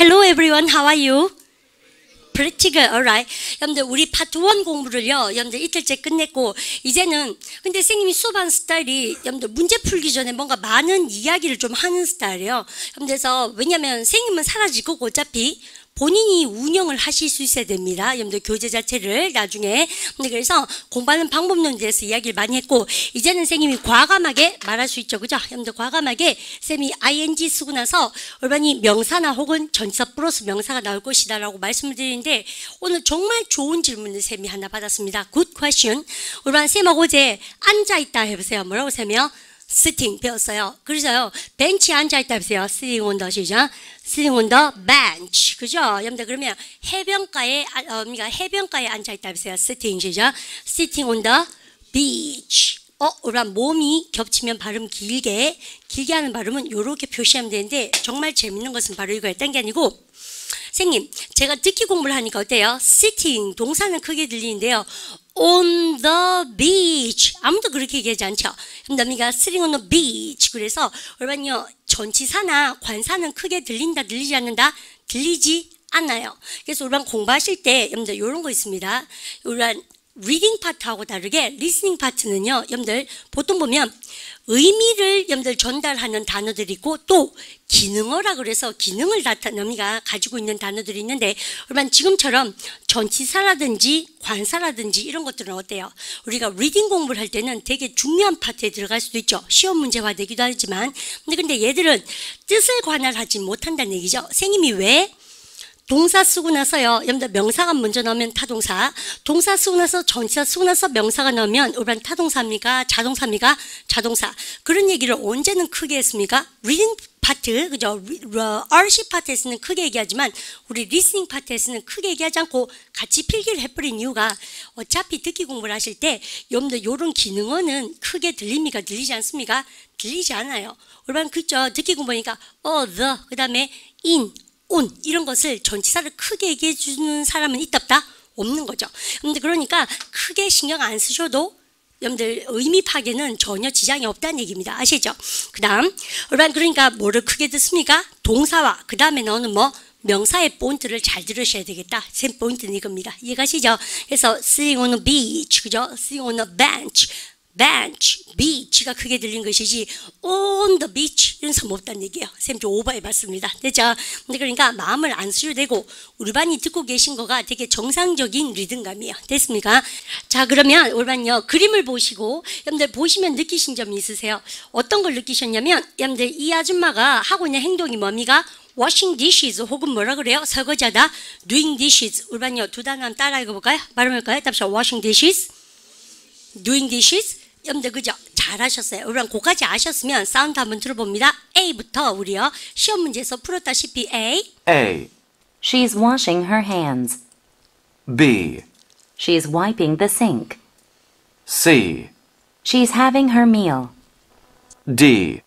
Hello everyone, how are you? Pretty good, alright. 여러분들 우리 파트 1 공부를요, 여러분들 이틀째 끝냈고 이제는 근데 선생님이 수업하는 스타일이 여러분들 문제 풀기 전에 뭔가 많은 이야기를 좀 하는 스타일이에요. 그래서 왜냐면 선생님은 사라질 거고 어차피 본인이 운영을 하실 수 있어야 됩니다. 여러분들 교재 자체를 나중에. 그래서 공부하는 방법론에 대해서 이야기를 많이 했고 이제는 선생님이 과감하게 말할 수 있죠. 그죠? 여러분들 과감하게 쌤이 ing 쓰고 나서 얼마니 명사나 혹은 전치사 플러스 명사가 나올 것이다 라고 말씀을 드리는데 오늘 정말 좋은 질문을 쌤이 하나 받았습니다. Good question. 얼마나 쌤하고 어제 앉아있다 해보세요. 뭐라고 쌤이요? sitting 배웠어요. 그래서요, 벤치에 앉아있다 해보세요. sitting on the, 시작. sitting on the bench. 그죠? 여러분들 그러면 해변가에 앉아있다 해보세요. sitting, 시작. sitting on the beach. 우리가 몸이 겹치면 발음 길게 하는 발음은 이렇게 표시하면 되는데 정말 재밌는 것은 바로 이거예요. 딴 게 아니고 선생님, 제가 듣기 공부를 하니까 어때요? sitting, 동사는 크게 들리는데요. on the beach. 아무도 그렇게 얘기하지 않죠. 그러니까 sitting on the beach. 그래서 얼마요? 전치사나 관사는 크게 들린다, 들리지 않는다? 들리지 않아요. 그래서 우리가 공부하실 때 여러분들 이런 거 있습니다. 우리가 리딩 파트하고 다르게 리스닝 파트는요, 여러분들 보통 보면 의미를 여러분들 전달하는 단어들이 있고 또 기능어라 그래서 기능을 의미가 가지고 있는 단어들이 있는데 그러면 지금처럼 전치사라든지 관사라든지 이런 것들은 어때요? 우리가 리딩 공부를 할 때는 되게 중요한 파트에 들어갈 수도 있죠. 시험 문제화 되기도 하지만 근데 얘들은 뜻을 관할하지 못한다는 얘기죠. 선생님이 왜? 동사 쓰고 나서요, 여러분들 명사가 먼저 나오면 타동사, 동사 쓰고 나서 전치사 쓰고 나서 명사가 나오면 우리는 타동사입니까? 자동사입니까? 자동사. 그런 얘기를 언제는 크게 했습니까? 리딩 파트, 그죠? RC 파트에서는 크게 얘기하지만 우리 리스닝 파트에서는 크게 얘기하지 않고 같이 필기를 해버린 이유가 어차피 듣기 공부를 하실 때 여러분들 이런 기능어는 크게 들립니까? 들리지 않습니까? 들리지 않아요. 우리는 그죠? 듣기 공부니까 the, 그 다음에 in, on 이런 것을 전치사를 크게 얘기해 주는 사람은 있다 없다? 없는 거죠. 근데 그러니까 크게 신경 안 쓰셔도 여러분들 의미 파괴는 전혀 지장이 없다는 얘기입니다. 아시죠? 그 다음 그러니까 뭐를 크게 듣습니까? 동사와 그 다음에 나오는 명사의 포인트를 잘 들으셔야 되겠다. 쌤 포인트는 이겁니다. 이해가시죠? 그래서 sitting on a beach, 그죠? sitting on a bench, beach가 크게 들린 것이지 on the beach 이런 서 없다는 얘기예요. 쌤 좀 오버해봤습니다. 됐죠? 근데 그러니까 마음을 안 쓰셔도 되고 우리 반이 듣고 계신 거가 되게 정상적인 리듬감이에요. 됐습니까? 자, 그러면 우리 반요 그림을 보시고 여러분들 보시면 느끼신 점이 있으세요? 어떤 걸 느끼셨냐면 여러분들 이 아줌마가 하고 있는 행동이 뭡니까? washing dishes 혹은 뭐라 그래요? 설거지하다 doing dishes. 우리 반요 두 단어 한번 따라 읽어볼까요? 발음할까요? 답시다. washing dishes, doing dishes. 여러분들 그죠? 잘하셨어요. 우리랑 그까지 아셨으면 사운드 한번 들어봅니다. A부터 우리요 시험 문제에서 풀었다시피 A. She's washing her hands. B. She's wiping the sink. C. She's having her meal. D.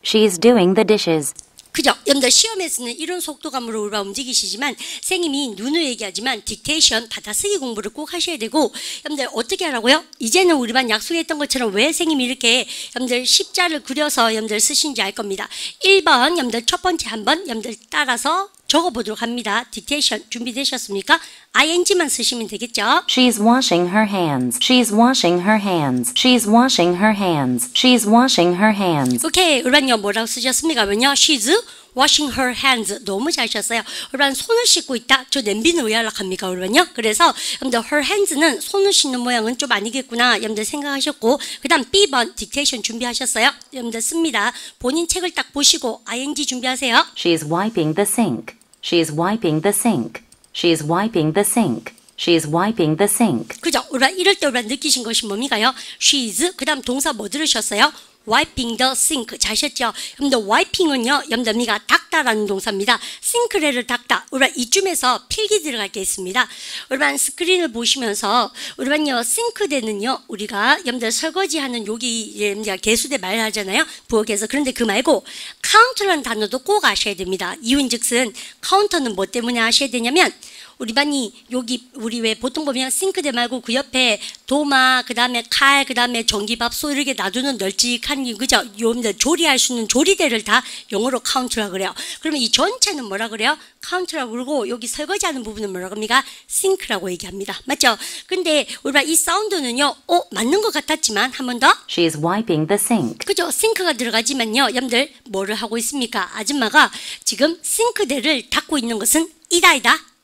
She's doing the dishes. 그죠? 여러분들 시험에서는 이런 속도감으로 우리가 움직이시지만 선생님이 눈으로 얘기하지만 딕테이션 받아쓰기 공부를 꼭 하셔야 되고 여러분들 어떻게 하라고요? 이제는 우리 반 약속했던 것처럼 왜 선생님이 이렇게 여러분들 십자를 그려서 여러분들 쓰신지 알 겁니다. 1번 여러분들 첫 번째 한번 여러분들 따라서 적어보도록 합니다. 딕테이션 준비되셨습니까? ing만 쓰시면 되겠죠? She's washing her hands. She's washing her hands. She's washing her hands. She's washing her hands. 오케이, 우리반요 뭐라고 쓰셨습니까? 왜냐? She's washing her hands. 너무 잘하셨어요. 우리반 손을 씻고 있다. 저 냄비는 왜 연락합니까? 우리반요? 그래서 여러분들 her hands는 손을 씻는 모양은 좀 아니겠구나. 여러분들 생각하셨고 그 다음 B번 딕테이션 준비하셨어요? 여러분들 씁니다. 본인 책을 딱 보시고 ing 준비하세요. She's wiping the sink. She's wiping the sink. She's wiping the sink. She's wiping the sink. 그죠? 우리가 이럴 때 우리가 느끼신 것이 뭡니까요? She's 그 다음 동사 뭐 들으셨어요? wiping the sink. 잘하셨죠? 여러분들 wiping은요 여러분들 미가 닦다라는 동사입니다. 싱크대를 닦다. 우리가 이쯤에서 필기 들어갈 게 있습니다. 우리가 스크린을 보시면서 우리가요 싱크대는요 우리가 여러분들 설거지하는 여기 개수대 말하잖아요. 부엌에서. 그런데 그 말고 카운터라는 단어도 꼭 아셔야 됩니다. 이유인즉슨 카운터는 뭐 때문에 아셔야 되냐면 우리 반이 여기 우리 왜 보통 보면 싱크대 말고 그 옆에 도마, 그 다음에 칼, 그 다음에 전기밥솥 이렇게 놔두는 널찍한 하는 그죠? 여러분들 조리할 수 있는 조리대를 다 영어로 카운트라 그래요. 그러면 이 전체는 뭐라 그래요? 카운트라고 그러고 여기 설거지하는 부분은 뭐라고 합니까? 싱크라고 얘기합니다. 맞죠? 근데 우리가 이 사운드는요. 맞는 것 같았지만 한 번 더. She is wiping the sink. 그죠? 싱크가 들어가지만요. 여러분들 뭐를 하고 있습니까? 아줌마가 지금 싱크대를 닦고 있는 것은 이다.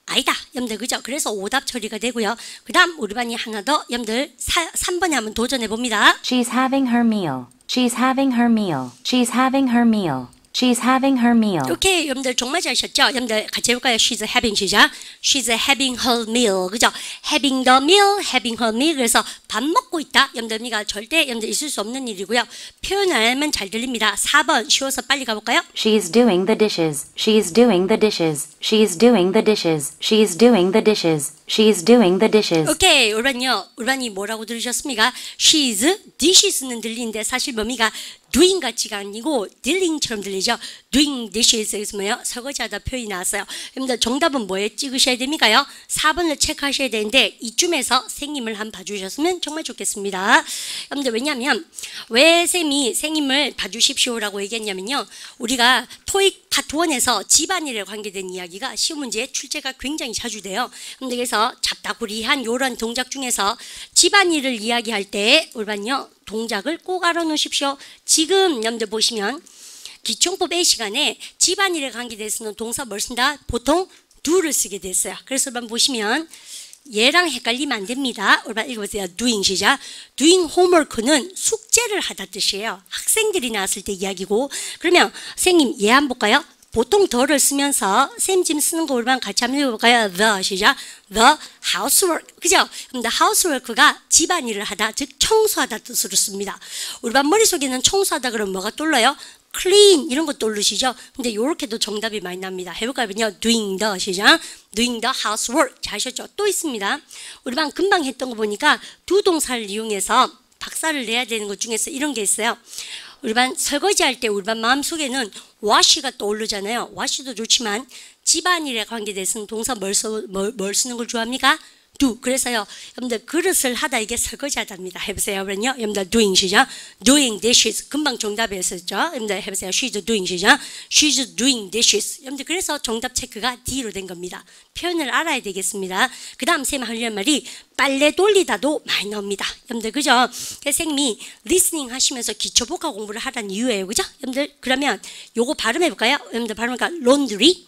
아니다. 여러분들 그죠? 그래서 오답 처리가 되고요. 그 다음 우리 반이 하나 더 여러분들 3번에 한번 도전해 봅니다. She's having her meal. She's having her meal. She's having her meal. She's having her meal. 오케이, 여러분들 정말 잘하셨죠? 여러분들 같이 해볼까요? She's having 시작. She's having her meal. 그죠? Having the meal, having her meal. 그래서 밥 먹고 있다. 여러분들이가 절대 여러분들 있을 수 없는 일이고요. 표현 안 하면 잘 들립니다. 4번 쉬워서 빨리 가볼까요? She's doing the dishes. She's doing the dishes. She's doing the dishes. She's doing the dishes. She's doing the dishes. 오케이, 우리반이 뭐라고 들으셨습니까? She's dishes는 들리는데 사실 뭡니까? doing 같지가 아니고 dealing처럼 들리죠. doing dishes 그래서 뭐예요? 설거지하다 표현이 나왔어요. 여러분들 정답은 뭐에 찍으셔야 됩니까요? 4번을 체크하셔야 되는데 이쯤에서 생님을 한번 봐주셨으면 정말 좋겠습니다. 여러분들 왜냐하면 왜 생님을 봐주십시오라고 얘기했냐면요. 우리가 토익 파트 1에서 집안일에 관계된 이야기가 시험 문제에 출제가 굉장히 자주 돼요. 그래서 잡다구리한 이런 동작 중에서 집안일을 이야기할 때 우리반요 동작을 꼭 알아놓으십시오. 지금 여러분들 보시면 기초법 A 시간에 집안일에 관계돼서는 동사 뭘 쓴다? 보통 do를 쓰게 됐어요. 그래서 여러분 보시면 얘랑 헷갈리면 안 됩니다. 여러분 읽어보세요. doing 시작. doing homework는 숙제를 하다 뜻이에요. 학생들이 나왔을 때 이야기고 그러면 선생님 얘 한번 볼까요? 보통 더를 쓰면서 쌤 지금 쓰는 거 우리만 같이 한번 해볼까요? the 시작. the housework. 그죠? 그럼 the housework가 집안일을 하다, 즉 청소하다 뜻으로 씁니다. 우리 반 머릿속에는 청소하다 그러면 뭐가 떠올라요? clean 이런 거 떠오르시죠? 근데 요렇게도 정답이 많이 납니다. 해볼까요? doing the 시작. doing the housework. 잘 하셨죠? 또 있습니다. 우리 반 금방 했던 거 보니까 두 동사를 이용해서 박사를 내야 되는 것 중에서 이런 게 있어요. 우리 반 설거지할 때 우리 반 마음속에는 wash가 떠오르잖아요. wash도 좋지만 집안일에 관계돼서는 동사 뭘 쓰는 걸 좋아합니까? do. 그래서요, 여러분들 그릇을 하다 이게 설거지하다입니다. 해보세요. 그러면요, 여러분들 doing 시작. doing dishes. 금방 정답이었었죠. 여러분들 해보세요. She's doing 시작. She's doing dishes. 여러분들 그래서 정답 체크가 D로 된 겁니다. 표현을 알아야 되겠습니다. 그 다음 쌤 하려는 말이 빨래 돌리다도 많이 나옵니다. 여러분들 그죠? 선생님이 리스닝 하시면서 기초복화 공부를 하라는 이유예요. 그죠? 여러분들 그러면 요거 발음해 볼까요? 여러분들 발음할까? laundry.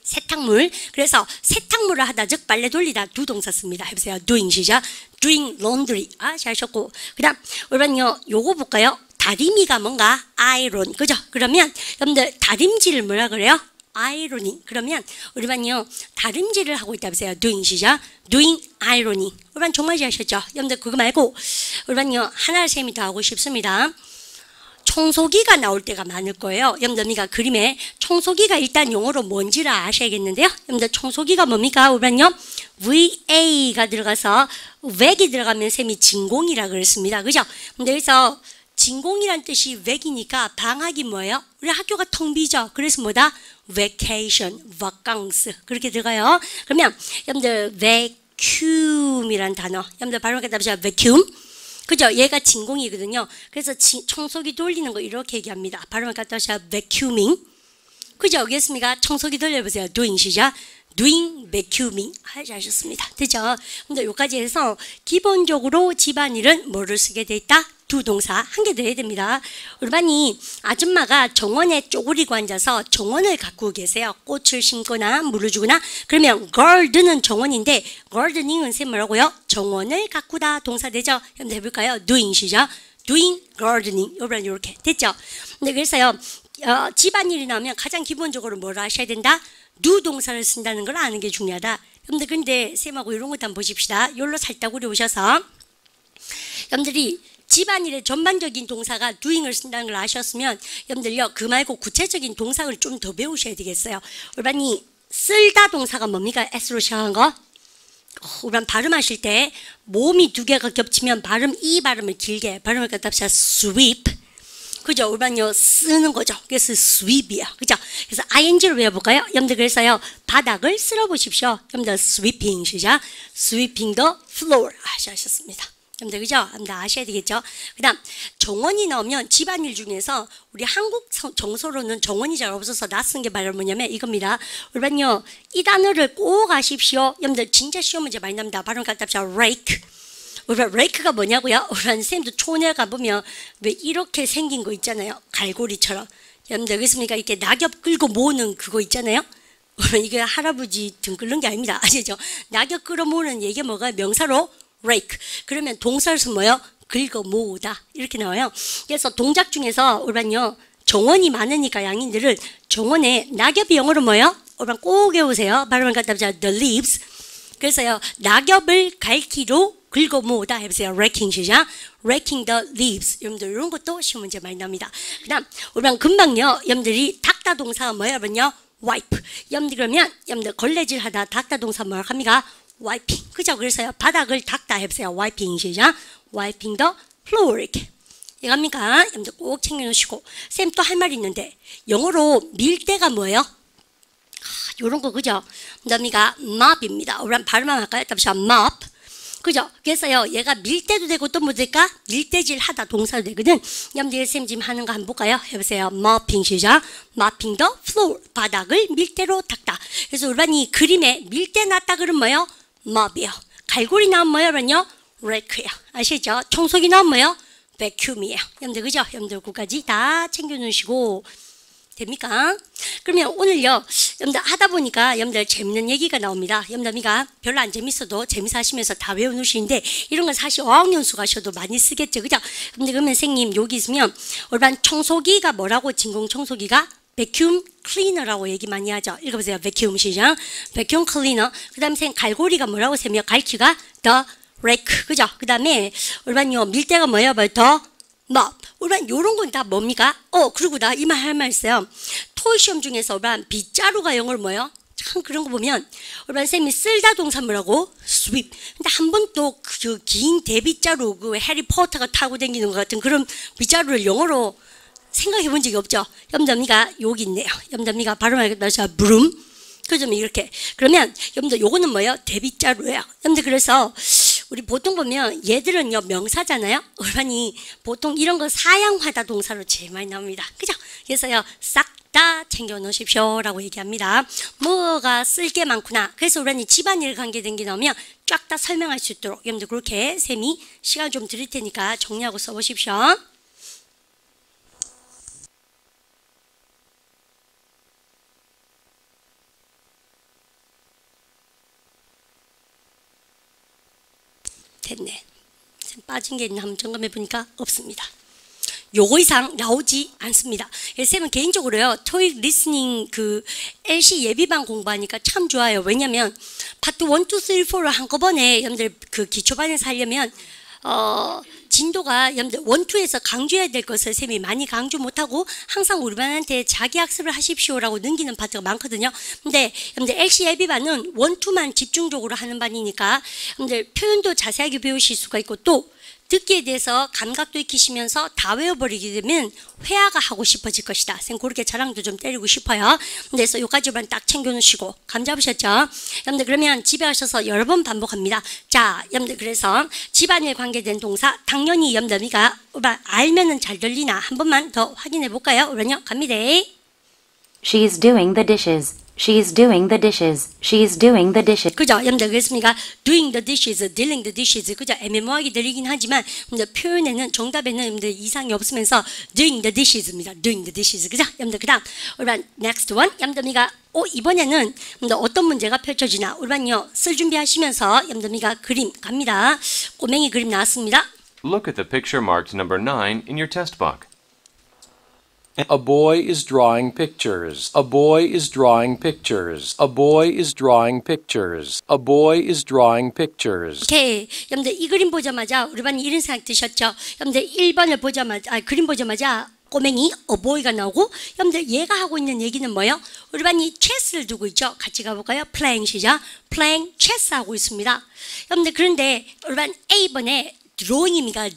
세탁물. 그래서 세탁물을 하다 즉 빨래 돌리다 두 동사 씁니다. 해보세요. doing 시작. doing laundry. 잘하셨고 그 다음 우리는요 요거 볼까요? 다리미가 뭔가 iron. 그죠? 그러면 여러분들 다림질을 뭐라 그래요? ironing. 그러면 우리반요 다림질을 하고 있다 보세요. doing 시작. doing ironing. 우리반 정말 잘하셨죠? 여러분들 그거 말고 우리반요 하나를 쌤이 더 하고 싶습니다. 청소기가 나올 때가 많을 거예요. 여러분들 그림에 청소기가 일단 용어로 뭔지를 아셔야겠는데요. 여러분들 청소기가 뭡니까? 우리는요 VA가 들어가서 vac이 들어가면 쌤이 진공이라 그랬습니다. 그죠? 근데 여기서 진공이란 뜻이 vac이니까 방학이 뭐예요? 우리 학교가 텅 비죠. 그래서 뭐다? vacation, vacances 그렇게 들어가요. 그러면 여러분들 vacuum이란 단어 여러분들 발음하게 답시다. vacuum 그죠? 얘가 진공이거든요. 그래서 청소기 돌리는 거 이렇게 얘기합니다. 발음을 갖다 하셔 vacuuming. 그죠? 알겠습니까? 청소기 돌려보세요. doing 시작. doing vacuuming. 잘하셨습니다. 됐죠? 근데 여기까지 해서 기본적으로 집안일은 뭐를 쓰게 돼 있다? 두 동사 한 개 더 해야 됩니다. 우리 반이 아줌마가 정원에 쪼그리고 앉아서 정원을 가꾸고 계세요. 꽃을 심거나 물을 주거나 그러면 garden은 정원인데 gardening은 쌤 뭐라고요? 정원을 가꾸다 동사 되죠? 한번 해볼까요? doing 시작. doing gardening. 여러분 이렇게 됐죠? 근데 그래서요 집안일이 나오면 가장 기본적으로 뭘 하셔야 된다? do 동사를 쓴다는 걸 아는 게 중요하다. 여러분들 근데 쌤하고 이런 것도 한번 보십시다. 여기로 살짝 우리 오셔서 여러분들이 집안일의 전반적인 동사가 doing을 쓴다는 걸 아셨으면 여러분들요 그 말고 구체적인 동사를 좀 더 배우셔야 되겠어요. 우리반이 쓸다 동사가 뭡니까? S로 시작한 거. 우리반 발음하실 때 몸이 두 개가 겹치면 이 발음을 길게 발음을 갖다 합시다. sweep. 그죠? 우리반요 쓰는 거죠. 그래서 sweep이야. 그죠? 그래서 ing를 외워볼까요? 여러분들 그래서요 바닥을 쓸어보십시오. 여러분들 sweeping 시작. sweeping the floor 하셨습니다. 여러분들 그죠? 여러분들 아셔야 되겠죠? 그 다음 정원이 나오면 집안일 중에서 우리 한국 정서로는 정원이 잘 없어서 낯선 게 바로 뭐냐면 이겁니다. 여러분요 이 단어를 꼭 아십시오. 여러분들 진짜 시험 문제 많이 납니다. 발음 갖다 rake. 우리가 레이크가 뭐냐고요? 우리 선생님도 촌에 가보면 왜 이렇게 생긴 거 있잖아요. 갈고리처럼. 여러분들 알겠습니까? 이렇게 낙엽 끌고 모으는 그거 있잖아요. 이게 할아버지 등 끓는 게 아닙니다. 아시죠? 낙엽 끌어 모으는 얘기 뭐가 명사로 rake. 그러면 동사에서 뭐요? 긁어 모으다. 이렇게 나와요. 그래서 동작 중에서 우리는요 정원이 많으니까 양인들은 정원에 낙엽이 영어로 뭐요? 우리 꼭 외우세요. 발음을 갖다 보자. The leaves. 그래서요 낙엽을 갈기로 긁어 모으다 해보세요. raking 시작. raking the leaves. 여러분들 이런 것도 시험 문제 많이 나옵니다. 그 다음 우리는 금방요 여러분들이 닦다 동사가 뭐예요? 여러분요 wipe. 여러분들 그러면 여러분들 걸레질 하다 닦다 동사 뭐라 합니까? wiping. 그죠? 그래서요 바닥을 닦다 해보세요. wiping 시작. wiping the floor. 이렇게. 이겁니까? 여러분들 꼭 챙겨놓으시고. 쌤 또 할 말이 있는데 영어로 밀대가 뭐예요? 요런 거 그죠? 그다음이가 mop입니다. 우리 발음만 할까요? 답시 mop. 그죠? 그래서요 얘가 밀대도 되고 또 뭐 될까? 밀대질 하다 동사도 되거든. 여러분들 쌤 지금 하는 거 한번 볼까요? 해보세요. mopping 시작. mopping the floor. 바닥을 밀대로 닦다. 그래서 우리 그림에 밀대 놨다 그러면 뭐예요? mop이요. 갈고리 나오면 뭐예요? 그러면요? rake예요. 아시죠? 청소기 나오면 뭐예요? vacuum이에요. 여러분들 그죠? 여러분들 그까지 다 챙겨놓으시고 됩니까? 그러면 오늘요 여러분들 하다 보니까 여러분들 재밌는 얘기가 나옵니다. 여러분들이가 별로 안 재밌어도 재밌어 하시면서 다 외워놓으시는데 이런 건 사실 어학연수 가셔도 많이 쓰겠죠. 그죠? 여러분들 그러면 선생님 여기 있으면 일반 청소기가 뭐라고 진공 청소기가 vacuum cleaner라고 얘기 많이 하죠. 읽어보세요. vacuum 시작. vacuum cleaner. 그 다음에 선생님 갈고리가 뭐라고 세며 갈퀴가 the rake. 그죠? 그 다음에 일반요 밀대가 뭐예요? the mop. 우리는 요런 건 다 뭡니까? 그리고 나 이 말 할 말 있어요. 토익 시험 중에서 우리는 빗자루가 영어로 뭐예요? 참 그런 거 보면 우리 쌤이 쓸다 동사 뭐라고? sweep. 근데 한 번도 그 긴 대빗자루 그 해리포터가 타고 다니는 것 같은 그런 빗자루를 영어로 생각해 본 적이 없죠. 염담이가 여기 있네요. 염담이가 발음하겠다. 자, broom. 그죠? 이렇게. 그러면 여러분들 요거는 뭐예요? 대빗자루예요. 여러분들 그래서 우리 보통 보면 얘들은요 명사잖아요. 우리만이 보통 이런 거 사양하다 동사로 제일 많이 나옵니다. 그죠? 그래서요 싹 다 챙겨 놓으십시오 라고 얘기합니다. 뭐가 쓸 게 많구나. 그래서 우리는 집안일 관계된 게 나오면 쫙 다 설명할 수 있도록 여러분들 그렇게 쌤이 시간 좀 드릴 테니까 정리하고 써보십시오. 됐네. 빠진 게 있나 한번 점검해 보니까 없습니다. 요거 이상 나오지 않습니다. 쌤은 개인적으로요 토익 리스닝 그 LC 예비반 공부하니까 참 좋아요. 왜냐면 파트 1, 2, 3, 4를 한꺼번에 여러분들 그 기초반에서 하려면 진도가 여러분들 1, 2에서 강조해야 될 것을 쌤이 많이 강조 못하고 항상 우리반한테 자기 학습을 하십시오라고 넘기는 파트가 많거든요. 근데 여러분들 LC 예비반은 1, 2만 집중적으로 하는 반이니까 여러분들 표현도 자세하게 배우실 수가 있고 또 듣기에 대해서 감각도 익히시면서 다 외워버리게 되면 회화가 하고 싶어질 것이다. 쌤 그렇게 자랑도 좀 때리고 싶어요. 그래서 요까지만 딱 챙겨놓으시고 감 잡으셨죠? 여러분들 그러면 집에 가셔서 여러 번 반복합니다. 자, 여러분들 그래서 집안일 관계된 동사 당연히 여러분들이가 알면은 잘 들리나 한 번만 더 확인해 볼까요? 그러면 갑니다. She's doing the dishes. She's doing the dishes. She's doing the dishes. 그죠? 여러분들 그렇습니까? doing the dishes, dealing the dishes. 그죠? 애매모호하게 들리긴 하지만 여러분들 표현에는 정답에는 여러분들 이상이 없으면서 doing the dishes입니다. doing the dishes. 그죠? 여러분들 그다음 우리반 next one. 여러분들이가 이번에는 여러분들 어떤 문제가 펼쳐지나 우리반요 쓸 준비하시면서 여러분들이가 그림 갑니다. 꼬맹이 그림 나왔습니다. Look at the picture marked number 9 in your test book. A boy is drawing pictures. A boy is drawing pictures. A boy is drawing pictures. A boy is drawing pictures. 오케이. 여러분들 이 그림 보자마자 우리 반이 이런 생각 드셨죠? 여러분들 1번을 보자마자 그림 보자마자 꼬맹이 어보이가 나오고 여러분들 얘가 하고 있는 얘기는 뭐예요? 우리 반이 체스를 두고 있죠? 같이 가볼까요? playing 시작. playing chess 하고 있습니다. 여러분들 그런데 우리 반 A번에 drawing입니까?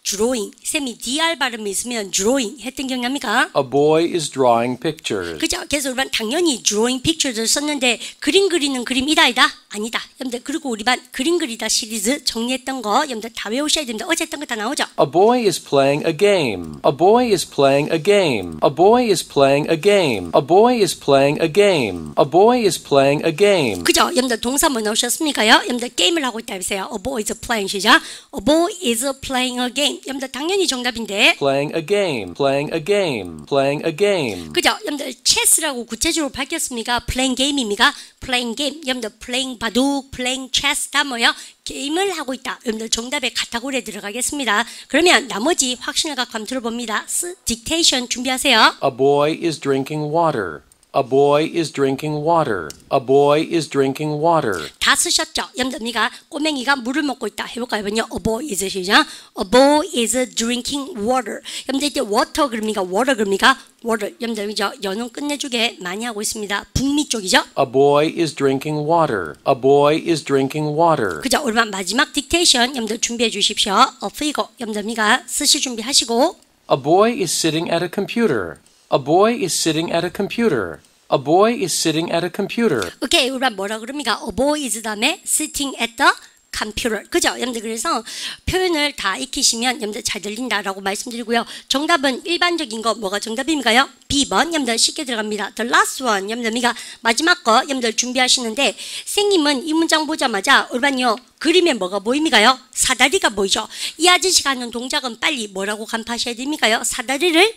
drawing. 쌤이 dr 발음이 있으면 drawing 했던 기억납니까? A boy is drawing pictures. 그죠? 그래서 우리 반 당연히 drawing pictures를 썼는데 그림 그리는 그림이다 아니다? 아니다. 여러분들 그리고 우리 반 그림 그리다 시리즈 정리했던 거 여러분들 다 외우셔야 됩니다. 어제 했던 거 다 나오죠? A boy is playing a game. A boy is playing a game. A boy is playing a game. A boy is playing a game. A boy is playing a game. 그죠? 여러분들 동사 뭐 나오셨습니까요? 여러분들 게임을 하고 있다 해보세요. A boy is playing 시작. A boy is playing a game. 여러분들 당연히 정답인데 Playing a game. Playing a game. Playing a game. 그죠? 여러분들 체스라고 구체적으로 밝혔습니까? playing game입니까? playing game. 여러분들 playing 바둑, playing chess 다 뭐예요? 게임을 하고 있다. 여러분들 정답에 카테고리에 들어가겠습니다. 그러면 나머지 확신을 갖고 한번 들어봅니다. dictation 준비하세요. A boy is drinking water. A boy is drinking water. A boy is drinking water. 다 쓰셨죠? 여러분들 꼬맹이가 물을 먹고 있다. 해볼까요? 여러분요. A boy is 시작. A boy is drinking water. 여러분들 이때 water 그럽니까? water 그럽니까? water. 여러분들 이죠? 연음 끝내주게 많이 하고 있습니다. 북미 쪽이죠? A boy is drinking water. A boy is drinking water. 그죠? 우리 마지막 dictation 여러분들 준비해 주십시오. A figure. 여러분들 쓰실 준비하시고. A boy is sitting at a computer. A boy is sitting at a computer. A boy is sitting at a computer. 오케이, 우리 뭐라 그럽니까? A boy is 다음에 sitting at the computer. 그죠? 여러분들 그래서 표현을 다 익히시면 여러분들 잘 들린다라고 말씀드리고요. 정답은 일반적인 거 뭐가 정답입니까요? B번. 여러분들 쉽게 들어갑니다. The last one. 여러분들 마지막 거 여러분들 준비하시는데 선생님은 이 문장 보자마자 우리반요 그림에 뭐가 보입니까요? 사다리가 보이죠? 이 아저씨가 하는 동작은 빨리 뭐라고 간파하셔야 됩니까요? 사다리를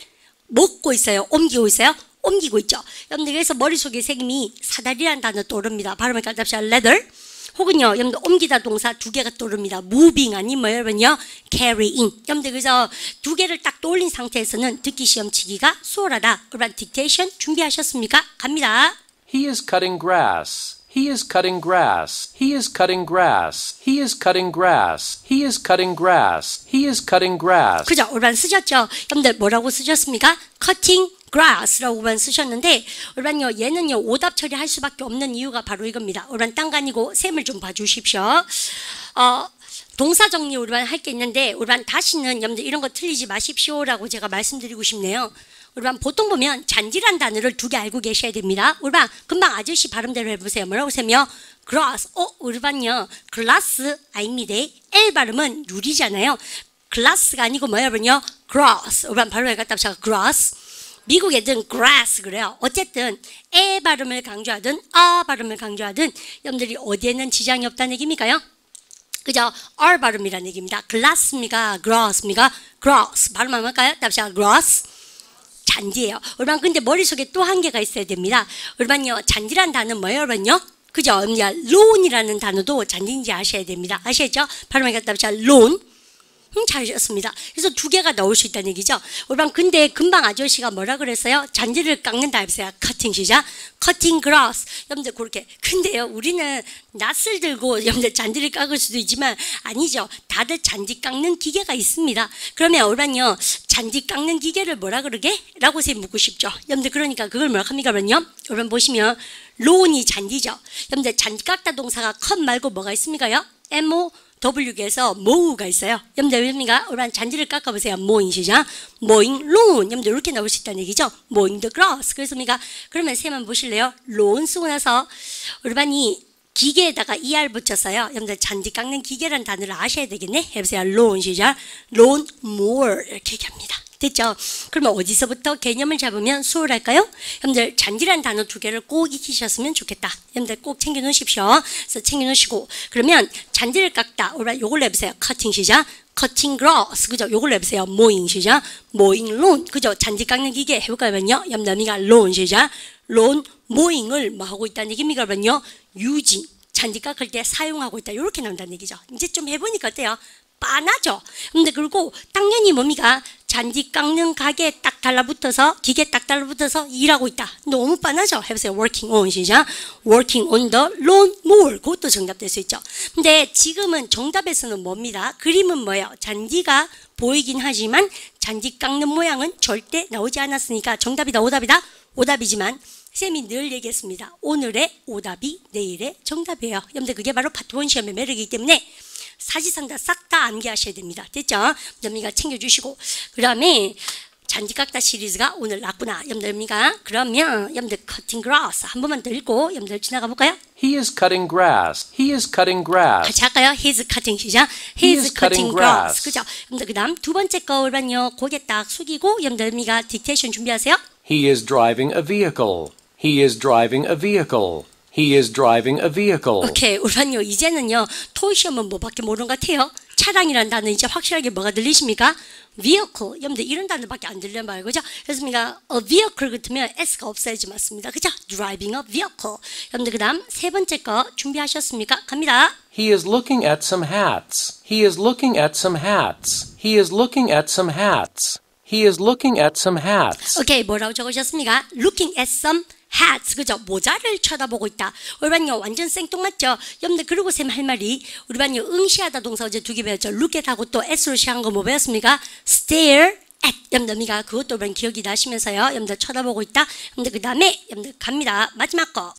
먹고 있어요. 옮기고 있어요. 옮기고 있죠. 여러분들 그래서 머릿속에 선생님이 사다리라는 단어 떠오릅니다. 발음을 갖답시다. leather 혹은요 여러분들 옮기다 동사 두 개가 떠오릅니다. moving 아니면 뭐 여러분요 carrying. 여러분들 그래서 두 개를 딱 떠올린 상태에서는 듣기 시험 치기가 수월하다. 그런 dictation 준비하셨습니까? 갑니다. He is cutting grass. He is cutting grass. He is cutting grass. He is cutting grass. He is cutting grass. He is cutting grass. 그죠? 올반 쓰셨죠? 여러분들 뭐라고 쓰셨습니까? cutting grass라고만 쓰셨는데 올반요 얘는요 오답 처리할 수밖에 없는 이유가 바로 이겁니다. 올반 딴 거 아니고 셈을 좀 봐주십시오. 동사 정리 올반 할 게 있는데 올반 다시는 여러분들 이런 거 틀리지 마십시오라고 제가 말씀드리고 싶네요. 우리반 보통 보면 잔디란 단어를 두 개 알고 계셔야 됩니다. 우리반 금방 아저씨 발음대로 해보세요. 뭐라고 하세요? glass. 우리반요 glass 아닙니다. L 발음은 유리잖아요. glass가 아니고 뭐야 여러분요? grass. 우리반 발음을 갖다 붙여 grass. 미국 애들은 grass 그래요. 어쨌든 에 발음을 강조하든 아 발음을 강조하든 여러분들이 어디에는 지장이 없다는 얘기입니까요? 그죠? R 발음이라는 얘기입니다. glass입니까? grass입니까? grass. 발음하면 할까요? 답시다. grass. 잔디예요. 여러분 근데 머릿속에 또 한 개가 있어야 됩니다. 여러분요 잔디란 단어는 뭐예요 여러분요? 그죠? lawn이라는 단어도 잔디인지 아셔야 됩니다. 아시겠죠? 발음을 갖다 붙여 lawn. 잘하셨습니다. 그래서 두 개가 나올 수 있다는 얘기죠. 여러분 근데 금방 아저씨가 뭐라 그랬어요? 잔디를 깎는다 했어요. 커팅 시작. cutting grass. 여러분들 그렇게. 근데요 우리는 낫을 들고 여러분들 잔디를 깎을 수도 있지만 아니죠. 다들 잔디 깎는 기계가 있습니다. 그러면 여러분요 잔디 깎는 기계를 뭐라 그러게? 라고 묻고 싶죠. 여러분들 그러니까 그걸 뭐라 합니까? 여러분 보시면 lawn이 잔디죠. 여러분들 잔디 깎다 동사가 cut 말고 뭐가 있습니까요? W에서 mow가 있어요. 여러분들 왜입니까? 우리 잔디를 깎아보세요. mowing 시작. mowing lawn. 여러분들 이렇게 나올 수 있다는 얘기죠. mowing the grass. 그래서 그러면 쌤만 보실래요? lawn 쓰고 나서 우리 반이 기계에다가 ER 붙였어요. 여러분들 잔디 깎는 기계라는 단어를 아셔야 되겠네. 해보세요. lawn 시작. lawn mower 이렇게 얘기합니다. 됐죠? 그러면 어디서부터 개념을 잡으면 수월할까요? 여러분들 잔디란 단어 두 개를 꼭 익히셨으면 좋겠다. 여러분들 꼭 챙겨 놓으십시오. 그래서 챙겨 놓으시고 그러면 잔디를 깎다. 요걸 해보세요. cutting 시작. cutting grass. 그죠? 요걸 해보세요. mowing 시작. mowing lawn. 그죠? 잔디 깎는 기계 해볼까요? 여러분들 lawn 시작. lawn mowing을 뭐 하고 있다는 얘기입니까? using. 잔디 깎을 때 사용하고 있다. 이렇게 나온다는 얘기죠. 이제 좀 해보니까 어때요? 빤하죠? 근데 그리고 당연히 뭡니까? 잔디 깎는 가게 딱 달라붙어서 기계 딱 달라붙어서 일하고 있다. 너무 빤하죠? 해보세요. working on 시작. working on the lawn mower. 그것도 정답될 수 있죠. 근데 지금은 정답에서는 뭡니다? 그림은 뭐예요? 잔디가 보이긴 하지만 잔디 깎는 모양은 절대 나오지 않았으니까 정답이다. 오답이다? 오답이지만 쌤이 늘 얘기했습니다. 오늘의 오답이 내일의 정답이에요. 여러분들 그게 바로 파트 1 시험의 매력이기 때문에 사지선다 싹 다 암기하셔야 됩니다. 됐죠? 여러분이가 챙겨주시고 그 다음에 잔디 깎다 시리즈가 오늘 났구나. 여러분들입니까? 그러면 여러분들 cutting grass 한 번만 더 읽고 여러분들 지나가 볼까요? He is cutting grass. He is cutting grass. 같이 할까요? He's cutting 시작. He is cutting grass. 그죠? 여러분들 그 다음 두 번째 거는요. 고개 딱 숙이고 여러분들입니까? 딕테이션 준비하세요. He is driving a vehicle. He is driving a vehicle. He is driving a vehicle. 오케이. 우리는요. 이제는요. 토의 시험은 뭐밖에 모르는 것 같아요. 차량이라는 단어 이제 확실하게 뭐가 들리십니까? vehicle. 여러분들 이런 단어밖에 안 들려요 말고 그죠? 그렇습니까? a vehicle 같으면 s가 없어야지 맞습니다. 그죠? driving a vehicle. 여러분들 그 다음 세 번째 거 준비하셨습니까? 갑니다. He is looking at some hats. He is looking at some hats. He is looking at some hats. He is looking at some hats. 오케이. 뭐라고 적으셨습니까? looking at some hats. 그죠? 모자를 쳐다보고 있다. 우리 반요 완전 생뚱맞죠? 여러분들 그러고 쌤 할 말이 우리 반요 응시하다 동사 어제 2개 배웠죠? look at 하고 또 s로 시작한 거 뭐 배웠습니까? stare at. 여러분들 그것도 우리 기억이 나시면서요. 여러분들 쳐다보고 있다. 여러분들 그 다음에 여러분들 갑니다. 마지막 거.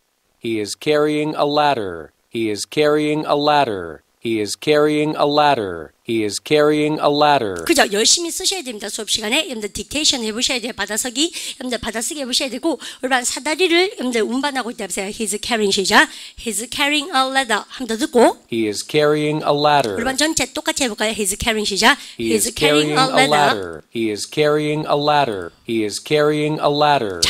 He is carrying a ladder. He is carrying a ladder. He is carrying a ladder. He is carrying a ladder. 그죠? 열심히 쓰셔야 됩니다. 수업 시간에. 여러분들 딕테이션 해보셔야 돼요. 받아서기. 여러분들 받아쓰기 해보셔야 되고 우리 사다리를 여러분들 운반하고 있다 보세요. He's carrying 시작. He's carrying a ladder. 한 번 더 듣고. He is carrying a ladder. 우리 반 전체 똑같이 해볼까요? He's carrying 시작. He is carrying a ladder. He is carrying a ladder. He is carrying a ladder.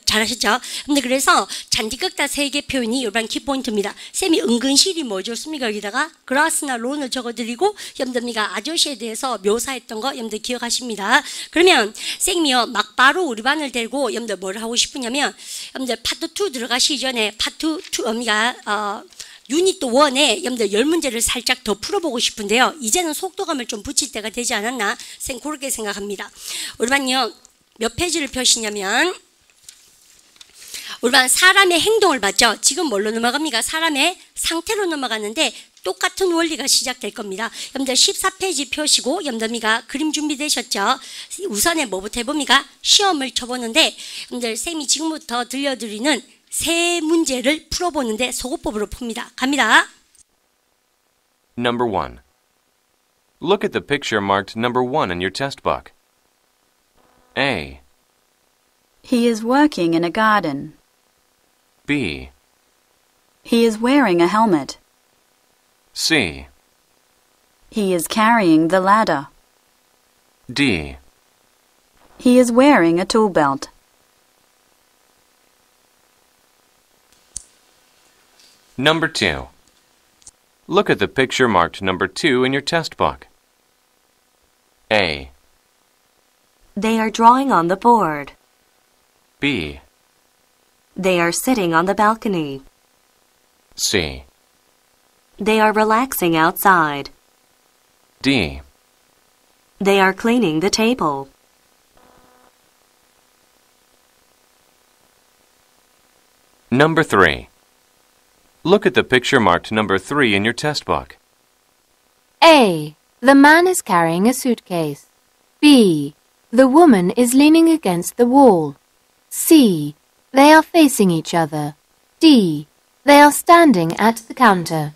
잘하셨죠? 근데 그래서 잔디 깎다 세 개 표현이 일반 키포인트입니다. 쌤이 은근실이 뭐 줬습니까? 여기다가 그라스나 론을 적어드리고 여러분들미가 아저씨에 대해서 묘사했던 거 여러분들 기억하십니다. 그러면 쌤이요 막바로 우리 반을 데리고 여러분들 뭘 하고 싶으냐면 여러분들 파트 2 들어가시기 전에 파트 2가 유닛 1에 여러분들 10문제를 살짝 더 풀어보고 싶은데요. 이제는 속도감을 좀 붙일 때가 되지 않았나? 쌤 그렇게 생각합니다. 우리 반요 몇 페이지를 펴시냐면 우리 반 사람의 행동을 봤죠. 지금 뭘로 넘어갑니까? 사람의 상태로 넘어가는데 똑같은 원리가 시작될 겁니다. 여러분들 14페이지 펴시고 여러분들미가 그림 준비되셨죠? 우선에 뭐부터 해봅니까? 시험을 쳐보는데 여러분들 쌤이 지금부터 들려드리는 세 문제를 풀어보는데 소거법으로 풉니다. 갑니다. Number 1. Look at the picture marked number 1 in your test book. A. He is working in a garden. B. He is wearing a helmet. C. He is carrying the ladder. D. He is wearing a tool belt. Number 2. Look at the picture marked number 2 in your test book. A. They are drawing on the board. B. They are sitting on the balcony. C. They are relaxing outside. D. They are cleaning the table. Number 3. Look at the picture marked number 3 in your test book. A. The man is carrying a suitcase. B. The woman is leaning against the wall. C. They are facing each other. D. They are standing at the counter.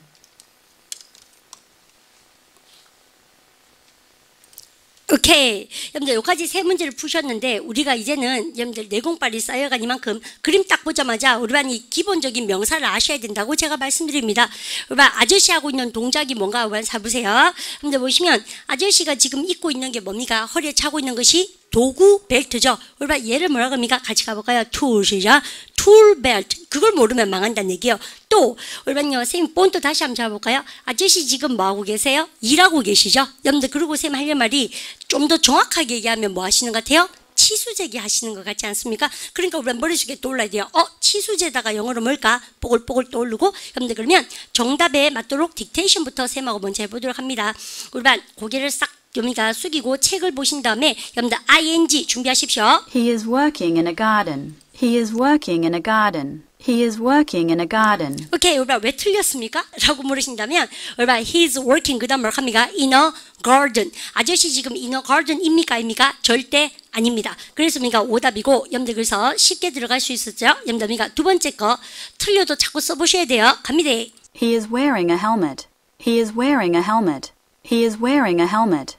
오케이. 여러분들 여기까지 세 문제를 푸셨는데 우리가 이제는 여러분들 내공빨이 쌓여간 이만큼 그림 딱 보자마자 우리 반이 기본적인 명사를 아셔야 된다고 제가 말씀드립니다. 우리 반 아저씨 하고 있는 동작이 뭔가 우리 반 사보세요. 여러분들 보시면 아저씨가 지금 입고 있는 게 뭡니까? 허리에 차고 있는 것이 도구 벨트죠. 우리 반 얘를 뭐라고 합니까? 같이 가볼까요? 툴이죠. 툴 벨트. 그걸 모르면 망한다는 얘기예요. 또 우리 반요 선생님 본트 다시 한번 잡아볼까요? 아저씨 지금 뭐하고 계세요? 일하고 계시죠? 여러분들 그러고 선생님 하려는 말이 좀 더 정확하게 얘기하면 뭐 하시는 것 같아요? 치수제기 하시는 것 같지 않습니까? 그러니까 우리 머릿속에 떠올라야 돼요. 치수제다가 영어로 뭘까? 뽀글뽀글 떠오르고 여러분들 그러면 정답에 맞도록 딕테이션부터 쌤하고 먼저 해보도록 합니다. 우리 반 고개를 싹 여기가 숙이고 책을 보신 다음에 여러분들 ing 준비하십시오. He is working in a garden. He is working in a garden. He is working in a garden. 오케이, 우리가 왜 틀렸습니까? 라고 물으신다면 우리가 he is working 그 다음 뭐라고 합니까? in a garden. 아저씨 지금 in a garden입니까? 입니까? 절대 아닙니다. 그래서 우리가 오답이고 여러분들 그래서 쉽게 들어갈 수 있었죠? 여러분들 두 번째 거 틀려도 자꾸 써보셔야 돼요. 갑니다. He is wearing a helmet. He is wearing a helmet. He is wearing a helmet.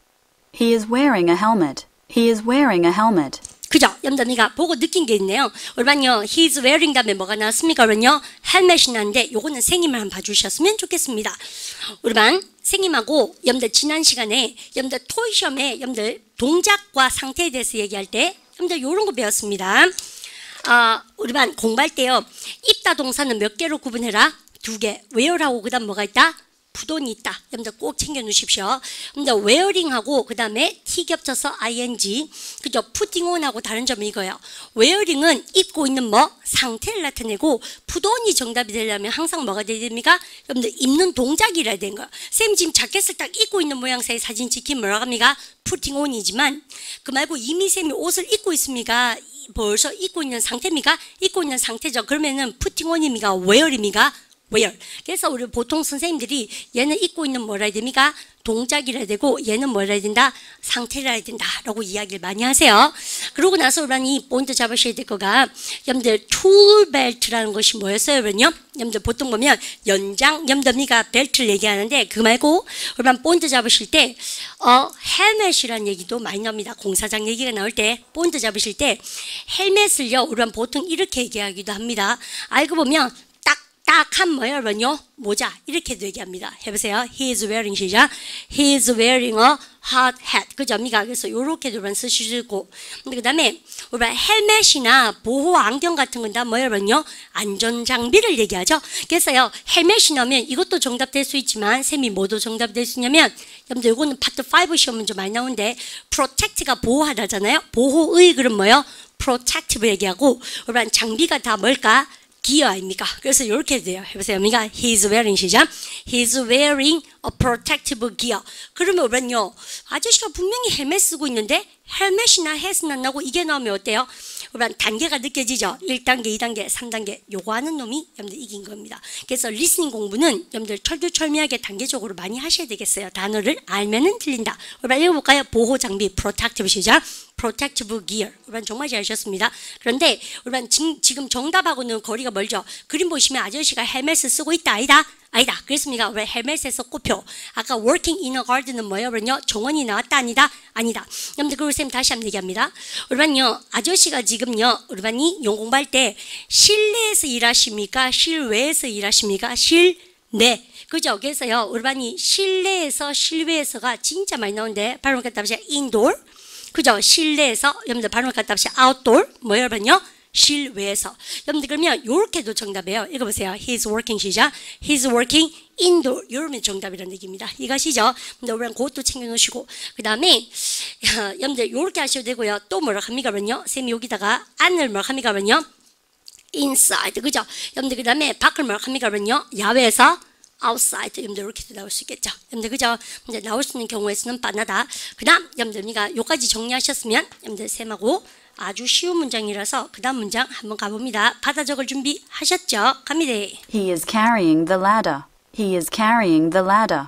He is wearing a helmet. He is wearing a helmet. 그죠? 여러분들이가 보고 느낀 게 있네요. 우리만요, he's wearing 다음에 뭐가 나왔습니까? 그러면요, 헬멧이 나왔는데 요거는 생님을 한번 봐주셨으면 좋겠습니다. 우리만 생님하고 여러분들 지난 시간에 여러분들 토익 시험에 여러분들 동작과 상태에 대해서 얘기할 때 여러분들 요런 거 배웠습니다. 우리만 공부할 때요, 입다 동사는 몇 개로 구분해라? 2개. wear하고 그 다음 뭐가 있다? 부돈이 있다. 여러분들 꼭 챙겨 놓으십시오. 근데 wearing하고 그 다음에 t 겹쳐서 ing. 그죠? putting on하고 다른 점은 이거예요. wearing은 입고 있는 뭐 상태를 나타내고 puton이 정답이 되려면 항상 뭐가 돼야 됩니까? 여러분들 입는 동작이라 되는 거예요. 쌤 지금 자켓을 딱 입고 있는 모양새의 사진 찍히면 뭐라고 합니까? putting on이지만 그 말고 이미 쌤이 옷을 입고 있습니까? 벌써 입고 있는 상태입니까? 입고 있는 상태죠. 그러면은 putting on입니까? wear입니까? wear. 그래서 우리 보통 선생님들이 얘는 입고 있는 뭐라 해야 됩니까? 동작이라 해야 되고 얘는 뭐라 해야 된다? 상태라 해야 된다 라고 이야기를 많이 하세요. 그러고 나서 우리는 포인트 잡으셔야 될 거가 여러분들 툴 벨트라는 것이 뭐였어요? 그러면요, 여러분들 보통 보면 연장 염더미가 벨트를 얘기하는데 그 말고 우리는 포인트 잡으실 때 헬멧이라는 얘기도 많이 나옵니다. 공사장 얘기가 나올 때 포인트 잡으실 때 헬멧을요 우리는 보통 이렇게 얘기하기도 합니다. 알고 보면 딱한 뭐예요, 여러분요? 모자 이렇게도 얘기합니다. 해보세요. He is wearing 시작. He is wearing a hot hat. 그죠? 그래서 요렇게도 여러분 쓰실 수 있고. 근데 그 다음에 우리 헬멧이나 보호 안경 같은 건 다 뭐예요, 여러분요? 안전 장비를 얘기하죠. 그래서요 헬멧이 나오면 이것도 정답될 수 있지만 쌤이 뭐도 정답될 수 있냐면 여러분들 이거는 파트 5 시험 문제 많이 나오는데 protect가 보호하다잖아요. 보호의 그럼 뭐예요? protective 얘기하고 우리 장비가 다 뭘까? 기어 아닙니까? 그래서 이렇게 돼요. 해보세요. 그러니까 he's wearing 시작. He's wearing a protective gear. 그러면 우리는요, 아저씨가 분명히 헬멧 쓰고 있는데 헬멧이나 햇은 안 나고 이게 나오면 어때요? 우리는 단계가 느껴지죠. 1단계, 2단계, 3단계. 요거 하는 놈이 여러분들 이긴 겁니다. 그래서 리스닝 공부는 여러분들 철두철미하게 단계적으로 많이 하셔야 되겠어요. 단어를 알면은 틀린다. 우리 읽어볼까요? 보호 장비, protective 시작. protective gear. 우리는 정말 잘하셨습니다. 그런데 우리는 지금 정답하고는 거리가 멀죠. 그림 보시면 아저씨가 헬멧을 쓰고 있다, 아니다? 아니다. 그랬습니까? 왜 헬멧에서 꼽혀? 아까 working in a garden은 뭐예요? 그러면요, 정원이 나왔다, 아니다? 아니다. 여러분들 그걸 쌤 다시 한번 얘기합니다. 우리는요, 아저씨가 지금요, 우리반이 용공부할 때 실내에서 일하십니까? 실외에서 일하십니까? 실내. 그죠? 그래서요, 우리반이 실내에서 실외에서가 진짜 많이 나오는데 발음 갖다 보세요. indoor. 그죠? 실내에서 여러분들 발음 갖다 보세요. outdoor. 뭐예요, 여러분요? 실외에서. 여러분들 그러면 요렇게도 정답이에요. 읽어보세요. He's working 시작. He's working indoor. 이러면 정답이라는 얘기입니다. 이것이죠. 근데 우리는 그것도 챙겨놓으시고 그 다음에 여러분들 요렇게 하셔도 되고요. 또 뭐라 합니까? 그러면요. 쌤이 여기다가 안을 뭐라 합니까? 그러면요. inside. 그죠? 여러분들 그 다음에 밖을 뭐라 합니까? 그러면요. 야외에서 outside. 여러분들 이렇게도 나올 수 있겠죠. 여러분들 그죠? 이제 나올 수 있는 경우에서는 바나다. 그 다음 여러분들 요까지 정리하셨으면 여러분들 쌤하고 아주 쉬운 문장이라서 그 다음 문장 한번 가봅니다. 받아 적을 준비하셨죠? 갑니다. He is carrying the ladder. He is carrying the ladder.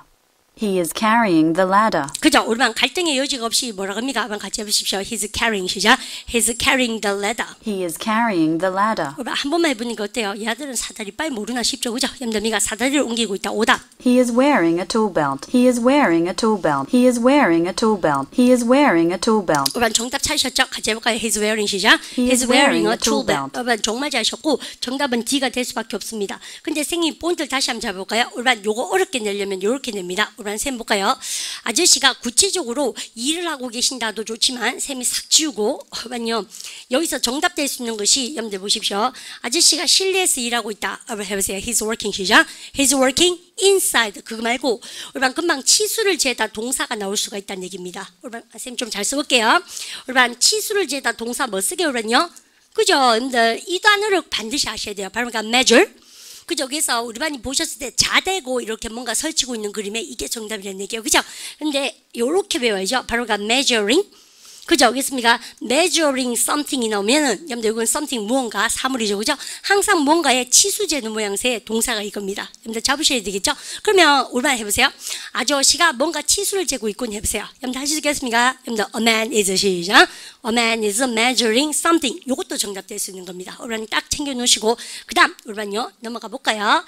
He is carrying the ladder. 그죠? 우리만 갈등의 여지가 없이 뭐라고 합니까? 한번 같이 해보십시오. He's carrying 시작. He's carrying the ladder. He is carrying the ladder. 우리 한 번만 해보니까 어때요? 얘들은 사다리 빨리 모르나 싶죠? 그죠? 여러분들 사다리를 옮기고 있다. 오답. He is wearing a tool belt. He is wearing a tool belt. He is wearing a tool belt. He is wearing a tool belt. 우리 정답 찾으셨죠? 같이 해볼까요? He's wearing 시작. He is wearing a tool belt. 우리 정말 잘하셨고 정답은 D가 될 수밖에 없습니다. 근데 선생님 포인트를 다시 한번 잡아볼까요? 우리 요거 어렵게 내려면 이렇게 냅니다. 우리 쌤 볼까요? 아저씨가 구체적으로 일을 하고 계신다도 좋지만 쌤이 싹 지우고 그러면요 여기서 정답될 수 있는 것이 여러분들 보십시오. 아저씨가 실내에서 일하고 있다. 해보세요. He's working 시작. He's working inside. 그거 말고 우리 금방 치수를 재다 동사가 나올 수가 있다는 얘기입니다. 우리 쌤 좀 잘 써볼게요. 우리 치수를 재다 동사 뭐 쓰게 그러면요. 그죠? 여러분들 이 단어를 반드시 아셔야 돼요. 바로 measure. 그죠? 그래서 우리 반이 보셨을 때 자대고 이렇게 뭔가 설치고 있는 그림에 이게 정답이라는 얘기예요. 그죠? 근데 요렇게 배워야죠. 바로 measuring. 그죠? 그렇습니까? measuring something이 나오면은 여러분들 이건 something 무언가 사물이죠. 그죠? 항상 뭔가에 치수재는 모양새의 동사가 이겁니다. 여러분들 잡으셔야 되겠죠? 그러면 우리만 해보세요. 아저씨가 뭔가 치수를 재고 있군 해보세요. 여러분들 하시겠습니까? 여러분들 a man is 시작. A man is measuring something. 요것도 정답될 수 있는 겁니다. 우리만 딱 챙겨 놓으시고 그 다음 우리만요 넘어가 볼까요?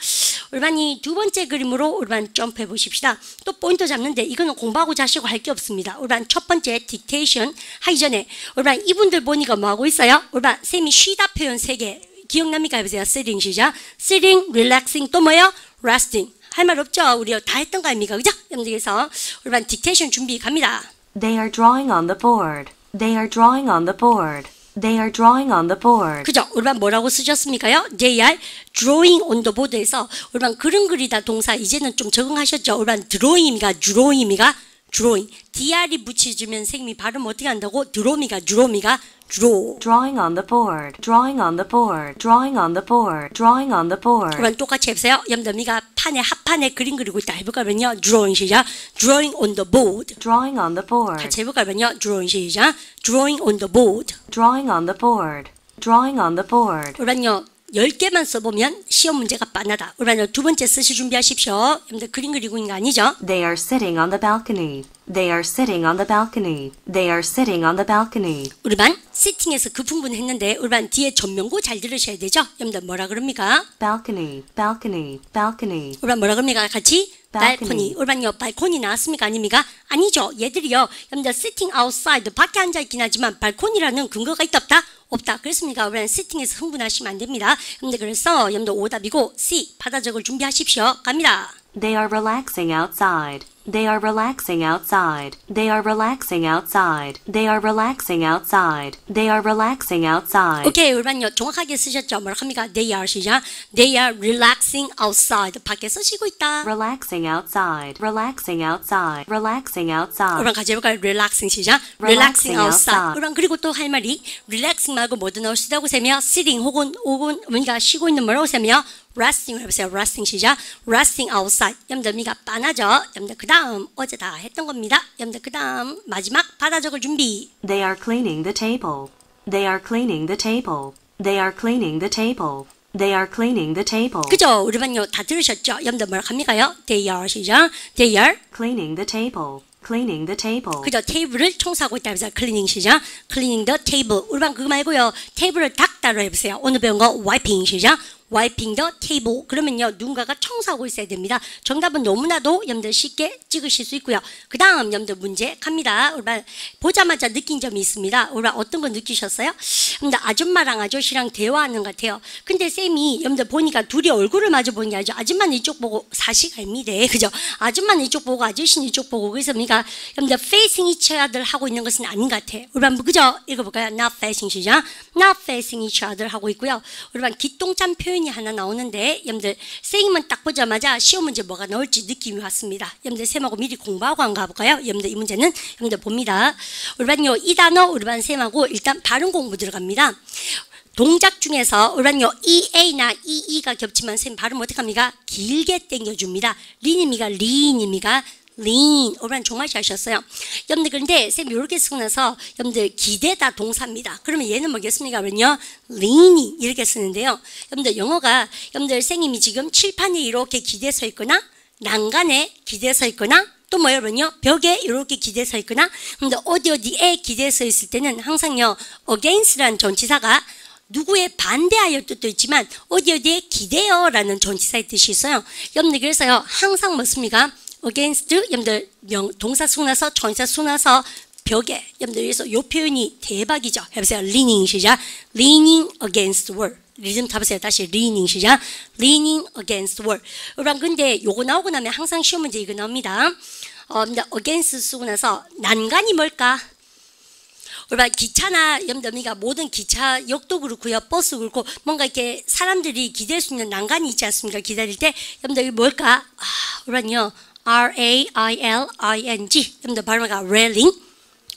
우리반이 두 번째 그림으로 우리반 점프해 보십시다. 또 포인트 잡는데 이거는 공부하고 자시고 할 게 없습니다. 우리반 첫 번째 딕테이션 하기 전에 우리반 이분들 보니까 뭐 하고 있어요? 우리반 쌤이 쉬다 표현 3개 기억납니까? 해보세요. sitting 시작. sitting, relaxing 또 뭐예요? resting. 할 말 없죠? 우리 다 했던 거 아닙니까? 그죠? 여러분들께서 우리반 딕테이션 준비 갑니다. They are drawing on the board. They are drawing on the board. They are drawing on the board. 그죠? 우리반 뭐라고 쓰셨습니까요? They are drawing on the board에서 우리반 그림 그리다 동사 이제는 좀 적응하셨죠? 우리반 drawing이가 drawing이가 drawing. dr이 붙여주면 선생님이 발음 어떻게 한다고? drawing이가 drawing이가 draw. Drawing on the board. Drawing on the board. Drawing on the board. Drawing on the board. 우리반 똑같이 해보세요. 염더미가 판에 합판에 그림 그리고 있다 해볼까요? drawing 시작. drawing on the board. Drawing on the board. 같이 해볼까요? drawing 시작. drawing on the board. Drawing on the board. Drawing on the board. 우리반요 10개만 써보면 시험 문제가 빤하다. 우리반요 두 번째 쓰실 준비하십시오. 여러분들 그림 그리고 있는 거 아니죠? They are sitting on the balcony. They are sitting on the balcony. They are sitting on the balcony. 우리 반 시팅에서 그 부분 했는데 우리 반 뒤에 전명구 잘 들으셔야 되죠? 여러분들 뭐라 그럽니까? Balcony. Balcony. Balcony. 우리 반 뭐라 그럽니까? 같이 Balcony. 발코니. 우리 반요 발코니 나왔습니까? 아닙니까? 아니죠. 얘들이요. 여러분들 sitting outside 밖에 앉아 있긴 하지만 발코니라는 근거가 있다 없다? 없다. 그렇습니까? 우리는 시팅에서 흥분하시면 안 됩니다. 여러분들 그래서 여러분들 오답이고 C 받아 적을 준비하십시오. 갑니다. They are relaxing outside. They are relaxing outside. They are relaxing outside. They are relaxing outside. They are relaxing outside. 오케이, 우리반요 정확하게 쓰셨죠? 뭐라 합니까? They are 시작. They are relaxing outside. 밖에서 쉬고 있다. Relaxing outside. Relaxing outside. Relaxing outside. 우리반 같이 해볼까요? Relaxing 시작. Relaxing outside. 우리반 그리고 또 할 말이 relaxing 말고 뭐도 나올 수 있다고 세며 sitting 혹은 뭔가 쉬고 있는 뭐라고 세며 resting 해보세요. resting 시작. resting outside. 여러분들 미가 빤하죠? 여러분들 그 다음 어제 다 했던 겁니다. 여러분들 그 다음 마지막 받아 적을 준비. They are cleaning the table. They are cleaning the table. They are cleaning the table. They are cleaning the table. 그죠? 우리 반요 다 들으셨죠? 여러분들 뭐라 합니까요? They are 시작. They are Cleaning the table. Cleaning the table. 그죠? 테이블을 청소하고 있다 해보세요. 클리닝 시작. Cleaning the table. 우리 반 그거 말고요. 테이블을 닦다로 해보세요. 오늘 배운 거 wiping 시작. wiping the table. 그러면요 누군가가 청소하고 있어야 됩니다. 정답은 너무나도 여러분들 쉽게 찍으실 수 있고요. 그 다음 여러분들 문제 갑니다. 우리 반 보자마자 느낀 점이 있습니다. 우리 반 어떤 거 느끼셨어요? 여러분들 아줌마랑 아저씨랑 대화하는 것 같아요. 근데 쌤이 여러분들 보니까 둘이 얼굴을 마주 보는 게 아니죠. 아줌마는 이쪽 보고 사실 아닙니다. 그죠? 아줌마는 이쪽 보고 아저씨는 이쪽 보고 그래서 우리가 여러분들 facing each other 하고 있는 것은 아닌 것 같아요. 우리 반 그죠? 읽어볼까요? Not facing 시작. Not facing each other 하고 있고요. 우리 반 기똥찬 표현이 하나 나오는데 여러분들 쌤은 딱 보자마자 시험 문제 뭐가 나올지 느낌이 왔습니다. 여러분들 쌤하고 미리 공부하고 안 가볼까요? 여러분들 이 문제는 여러분들 봅니다. 우리 반요 이 단어 우리 반 쌤하고 일단 발음 공부 들어갑니다. 동작 중에서 우리 반요 EA나 EE가 겹치면 쌤 발음 어떻게 합니까? 길게 당겨줍니다. 리님이가 리님이가 lean. 오늘 정말 잘 하셨어요. 여러분들 그런데 쌤 이렇게 쓰고 나서 여러분들 기대다 동사입니다. 그러면 얘는 뭐겠습니까? 그러면요 leaning 이렇게 쓰는데요. 여러분들 영어가 여러분들 선생님이 지금 칠판에 이렇게 기대 서 있거나 난간에 기대 서 있거나 또 뭐 여러분요 벽에 이렇게 기대 서 있거나 근데 어디에 기대 서 있을 때는 항상요 against라는 전치사가 누구에 반대하여 뜻도 있지만 어디에 기대어라는 전치사의 뜻이 있어요. 여러분들 그래서요 항상 뭐습니까? against 여러분들 동사 쓰고 나서 전치사 쓰고 나서 벽에 여러분들 그래서 이 표현이 대박이죠. 해보세요. leaning 시작. leaning against wall. 리듬 타보세요. 다시 leaning 시작. leaning against wall. 여러분 근데 요거 나오고 나면 항상 시험 문제 이거 나옵니다. against 쓰고 나서 난간이 뭘까? 여러분 기차나 여러분들 모든 기차역도 그렇고요. 버스 그렇고 뭔가 이렇게 사람들이 기댈 수 있는 난간이 있지 않습니까? 기다릴 때 여러분들 뭘까? 여러분요 R-A-I-L-I-N-G 여러분들 발음가 railing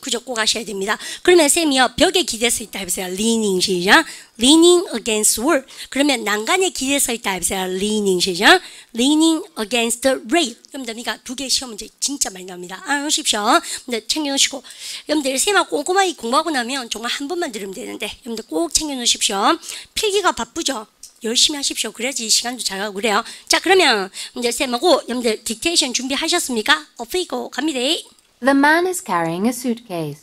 그죠? 꼭 아셔야 됩니다. 그러면 쌤이요 벽에 기대서 있다 해보세요. leaning 시작. leaning against wall. 그러면 난간에 기대서 있다 해보세요. leaning 시작. leaning against the rail. 여러분들 두 개의 시험 문제 진짜 많이 나옵니다. 안 오십시오. 여러분들 챙겨놓으시고 여러분들 쌤하고 꼼꼼하게 공부하고 나면 정말 한 번만 들으면 되는데 여러분들 꼭 챙겨놓으십시오. 필기가 바쁘죠? 열심히 하십시오. 그래야지 시간도 잘 가고 그래요. 자 그러면 이제 쌤하고 여러분들 딕테이션 준비하셨습니까? 업이고 갑니다. The man is carrying a suitcase.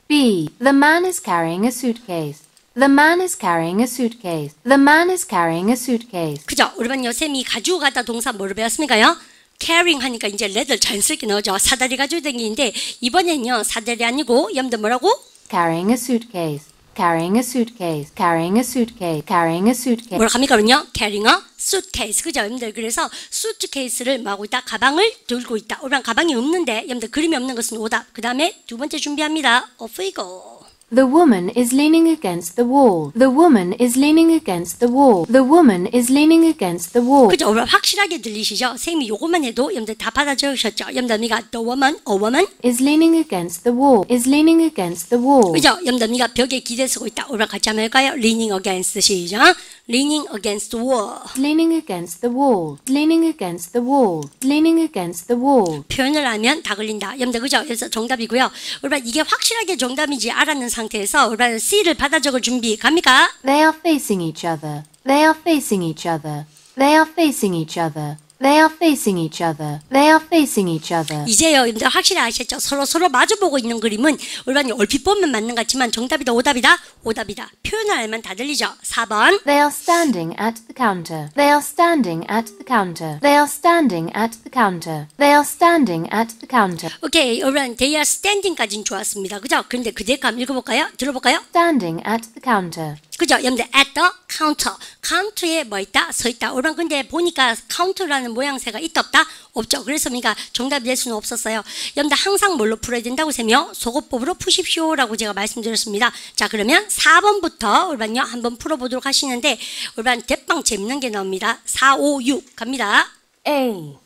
B. The man is carrying a suitcase. The man is carrying a suitcase. The man is carrying a suitcase. 그죠? 우리반요 쌤이 가지고 가다 동사 뭐로 배웠습니까요? carrying 하니까 이제 레들 자연스럽게 나오죠. 사다리 가지고 다니는데 이번엔요 사다리 아니고 여러분들 뭐라고? Carrying a suitcase. Carrying a suitcase. Carrying a suitcase. Carrying a suitcase. 뭐라 합니까? 그럼요? carrying a suitcase. 그죠? 여러분들 그래서 suitcase를 뭐 하고 있다? 가방을 들고 있다. 우리반 가방이 없는데 여러분들 그림이 없는 것은 오답. 그 다음에 두 번째 준비합니다. Off we go. The woman is leaning against the wall. The woman is leaning against the wall. The woman is leaning against the wall. 그죠? 확실하게 들리시죠? 선생님이 요것만 해도 여러분들 다 받아 적으셨죠? 여러분들 미가 the woman, a woman Is leaning against the wall. Is leaning against the wall. 그죠? 여러분들 미가 벽에 기대 쓰고 있다. 우리 같이 한번 할까요? leaning against 시작. leaning against the wall. Leaning against the wall. Leaning against the wall. Leaning against the wall. 표현을 하면 다 걸린다. 여러분들 그죠? 그래서 정답이고요. 우리 이게 확실하게 정답인지 알았는 상태에서 우리 C를 받아 적을 준비 갑니까? They are facing each other. They are facing each other. They are facing each other. They are facing each other. They are facing each other. 이제요, 여러분들 확실히 아셨죠? 서로 마주보고 있는 그림은 우리반이 얼핏 보면 맞는 것 같지만 정답이다, 오답이다? 오답이다. 표현을 알면 다 들리죠? 4번. They are standing at the counter. They are standing at the counter. They are standing at the counter. They are standing at the counter. 오케이, 여러분, they are standing까지는 좋았습니다. 그죠? 그런데 그 뒤에 감 읽어볼까요? 들어볼까요? Standing at the counter. 그죠? 여러분들 at the counter. 카운터에 뭐 있다? 서 있다. 여러분 근데 보니까 카운터라는 모양새가 있다 없다? 없죠. 그래서 우리가 정답이 될 수는 없었어요. 여러분들 항상 뭘로 풀어야 된다고 세며 소거법으로 푸십시오라고 제가 말씀드렸습니다. 자 그러면 4번부터 여러분요 한번 풀어보도록 하시는데 여러분 대빵 재밌는 게 나옵니다. 4, 5, 6 갑니다. A.